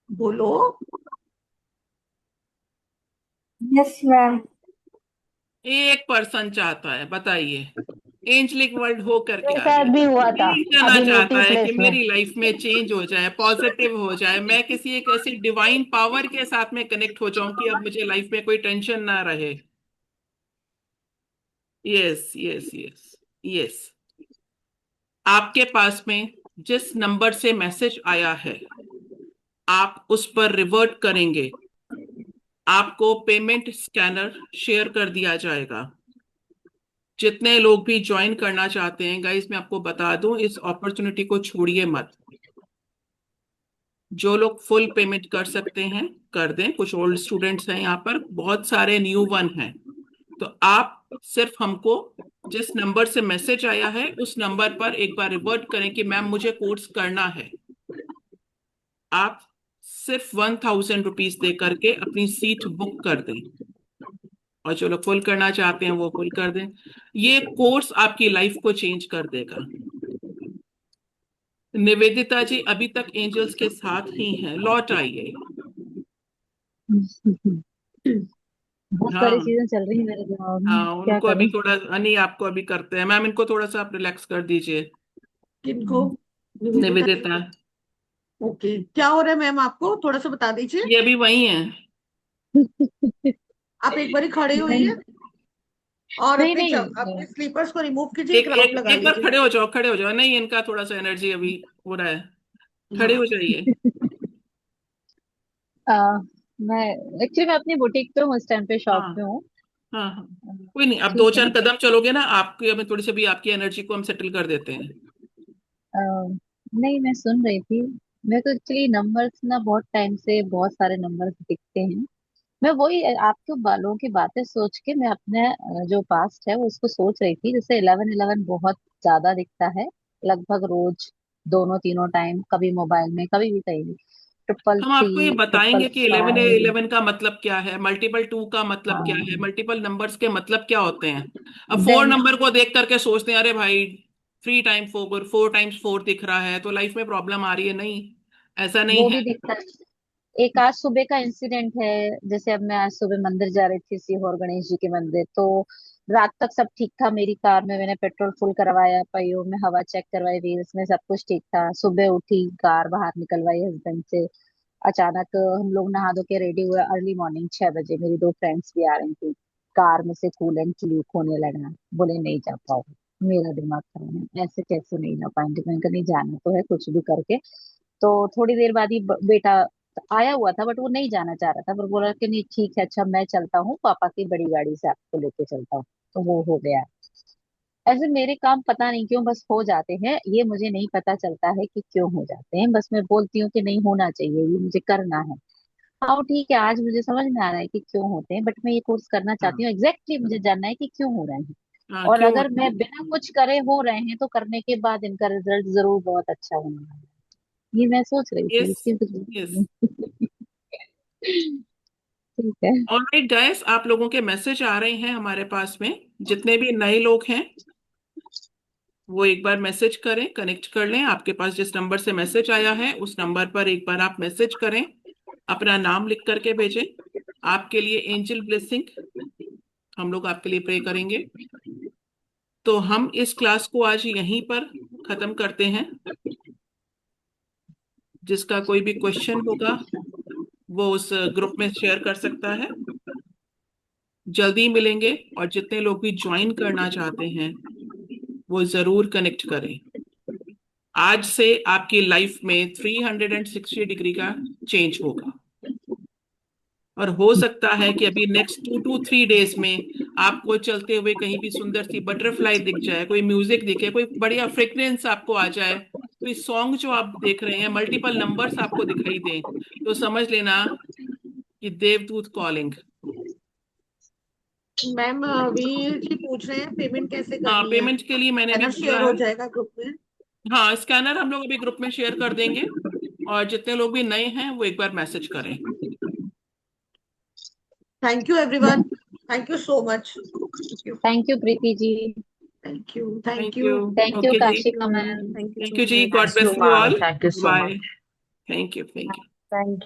S2: बोलो।
S9: Yes ma'am.
S1: 1% चाहता है, बताइए एंजलिक वर्ल्ड हो करके
S9: मेरे
S1: आ
S9: साथ
S1: गया।
S9: भी हुआ था
S1: एक जना
S9: अभी
S1: चाहता
S9: नेटिव
S1: है कि
S9: प्लेस में।
S1: मेरी लाइफ में चेंज हो जाए, पॉजिटिव हो जाए, मैं किसी एक ऐसी डिवाइन पावर के साथ में कनेक्ट हो जाऊं कि अब मुझे लाइफ में कोई टेंशन ना रहे। Yes yes yes yes. आपके पास में जिस नंबर से मैसेज आया है, आप उस पर रिवर्ट करेंगे, आपको पेमेंट स्कैनर शेयर कर दिया जाएगा। जितने लोग भी ज्वाइन करना चाहते हैं गाइस, मैं आपको बता दूं, इस अपॉर्चुनिटी को छोड़िए मत। जो लोग फुल पेमेंट कर सकते हैं कर दें। कुछ ओल्ड स्टूडेंट्स हैं यहाँ पर, बहुत सारे न्यू वन हैं। तो आप सिर्फ हमको जिस नंबर से मैसेज आया है उस नंबर पर एक बार रिवर्ट करें कि मैम मुझे कोर्स करना है। आप सिर्फ 1000 रुपीज दे करके अपनी सीट बुक कर दें, और जो लोग फुल करना चाहते हैं वो फुल कर दें। ये कोर्स आपकी लाइफ को चेंज कर देगा। निवेदिता जी अभी तक एंजल्स के साथ ही हैं, लौट आइए।
S3: बहुत सारी
S1: हाँ
S3: चीजें चल रही है मेरे दिमाग में,
S1: हाँ,
S3: क्या
S1: उनको अभी
S3: करूं।
S1: थोड़ा, नहीं आपको अभी करते हैं मैम, इनको थोड़ा सा आप रिलैक्स कर दीजिए।
S2: किनको? निवेदिता जी
S1: निवेदिता,
S2: को? ओके, क्या हो रहा है मैम, आपको थोड़ा सा बता दीजिए।
S1: ये अभी वही है।
S2: आप एक बार खड़े
S3: नहीं
S2: होइए और
S3: नहीं
S2: अपने
S3: नहीं।
S2: अपने स्लीपर्स को रिमूव कीजिए, एक
S1: एक
S2: राउंड
S1: एक
S2: लगा
S1: एक बार
S2: लीजिए।
S1: खड़े हो जाओ, खड़े हो जाओ। नहीं, इनका थोड़ा सा एनर्जी अभी हो रहा है, खड़े हो
S2: हाँ
S1: जाइए।
S3: आ, मैं एक्चुअली मैं अपनी बुटीक पे हूँ, इस टाइम पे शॉप
S1: हाँ
S3: पे हूँ।
S1: हाँ हाँ, कोई नहीं, अब दो
S3: ठीक है
S1: चार
S3: ना।
S1: कदम चलोगे ना आपकी, अभी थोड़ी सी भी आपकी एनर्जी को हम सेटल कर देते हैं।
S3: आ, नहीं, मैं सुन रही थी। मेरे को एक्चुअली नंबर्स ना बहुत टाइम से बहुत सारे नंबर्स दिखते हैं। मैं वही आपके बालों की बातें सोच के मैं अपने जो पास्ट है वो उसको सोच रही थी। जैसे 1111 बहुत ज्यादा दिखता है, लगभग रोज, दोनों तीनों टाइम, कभी मोबाइल में कभी भी कहीं भी। ट्रिपल
S1: हम आपको ये
S3: थ्री, ट्रिपल
S1: बताएंगे कि 11
S3: फाइव।
S1: 11 का मतलब क्या है, मल्टीपल टू का मतलब क्या है,
S3: हाँ।
S1: मल्टीपल नंबर्स के मतलब क्या होते हैं। अब फोर
S3: देन
S1: नंबर को देख करके सोचते हैं अरे भाई 3 टाइम 4, 4 टाइम्स 4 दिख रहा है तो लाइफ में प्रॉब्लम आ रही है। नहीं, ऐसा नहीं
S3: वो
S1: है।
S3: भी दिखता है। एक आज सुबह का इंसिडेंट है। जैसे अब मैं आज सुबह मंदिर जा रही थी, सीहोर गणेश जी के मंदिर, तो रात तक सब ठीक था मेरी कार में। मैंने पेट्रोल फुल करवाया, पहियों में हवा चेक करवाई, व्हील्स में सब कुछ ठीक था। सुबह उठी, कार बाहर निकलवाई हस्बैंड से। अचानक हम लोग नहा धो के रेडी हुए, अर्ली मॉर्निंग 6 बजे। मेरी दो फ्रेंड्स भी आ रही थी। कार में से कूलेंट लीक होने लगा। बोले नहीं जा पाओगे। मेरा दिमाग खराब है, ऐसे कैसे नहीं जा पाएंगे। मैंने कहा नहीं, जाना तो है कुछ भी करके। तो थोड़ी देर बाद ही बेटा आया हुआ था, बट वो नहीं जाना चाह रहा था, पर बोला कि नहीं ठीक है, अच्छा मैं चलता हूँ, पापा की बड़ी गाड़ी से आपको लेके चलता हूँ। तो वो हो गया। ऐसे मेरे काम पता नहीं क्यों बस हो जाते हैं, ये मुझे नहीं पता चलता है कि क्यों हो जाते हैं। बस मैं बोलती हूँ कि नहीं होना चाहिए, ये मुझे करना है। हाँ ठीक है, आज मुझे समझ में आ रहा है कि क्यों होते हैं, बट मैं ये कोर्स करना चाहती
S1: हाँ
S3: हूँ। एग्जैक्टली मुझे जानना है कि क्यों हो रहे हैं।
S1: हाँ,
S3: और
S1: क्यों
S3: अगर
S1: होता
S3: मैं बिना कुछ करे हो रहे हैं तो करने के बाद इनका रिजल्ट जरूर बहुत अच्छा होने वाला है। ये मैं सोच रही
S1: है।
S3: थी,
S1: यस
S3: इसकी कुछ
S1: यस।
S3: ठीक है।
S1: ऑलराइट गाइस, आप लोगों के मैसेज आ रहे हैं हमारे पास में, जितने भी नए लोग हैं वो एक बार मैसेज करें, कनेक्ट कर लें। आपके पास जिस नंबर से मैसेज आया है उस नंबर पर एक बार आप मैसेज करें, अपना नाम लिख करके भेजें। आपके लिए एंजल ब्लेसिंग, हम लोग आपके लिए प्रे करेंगे। तो हम इस क्लास को आज यहीं पर खत्म करते हैं। जिसका कोई भी क्वेश्चन होगा वो उस ग्रुप में शेयर कर सकता है। जल्दी मिलेंगे, और जितने लोग भी ज्वाइन करना चाहते हैं वो जरूर कनेक्ट करें। आज से आपकी लाइफ में 360 डिग्री का चेंज होगा, और हो सकता है कि अभी नेक्स्ट 2 to 3 डेज में आपको चलते हुए कहीं भी सुंदर सी बटरफ्लाई दिख जाए, कोई म्यूजिक दिखे, कोई बढ़िया फ्रेग्रेंस आपको आ जाए, कोई सॉन्ग जो आप देख रहे हैं मल्टीपल नंबर्स आपको दिखाई दें, तो समझ लेना कि देवदूत कॉलिंग।
S2: मैम वीर जी पूछ रहे हैं पेमेंट कैसे
S1: हाँ,
S2: करनी है?
S1: पेमेंट के लिए मैंने भी
S2: स्कैनर
S1: बोला
S2: शेयर हो
S1: है।
S2: जाएगा ग्रुप में।
S1: हाँ, स्कैनर हम लोग अभी ग्रुप में शेयर कर देंगे, और जितने लोग भी नए हैं वो एक बार मैसेज करें।
S2: Thank you everyone, thank you so much.
S3: Thank you Preeti ji.
S2: Thank you,
S1: thank
S2: thank
S1: you.
S2: You,
S3: thank you
S1: okay जी,
S3: Kashika ma'am.
S8: Thank you
S1: thank
S8: so
S1: you जी,
S8: much.
S1: God
S9: thank you
S1: bless you
S9: ma'am,
S1: all.
S9: Thank you so
S1: bye.
S9: Much.
S1: Thank you, thank you.
S9: Thank you.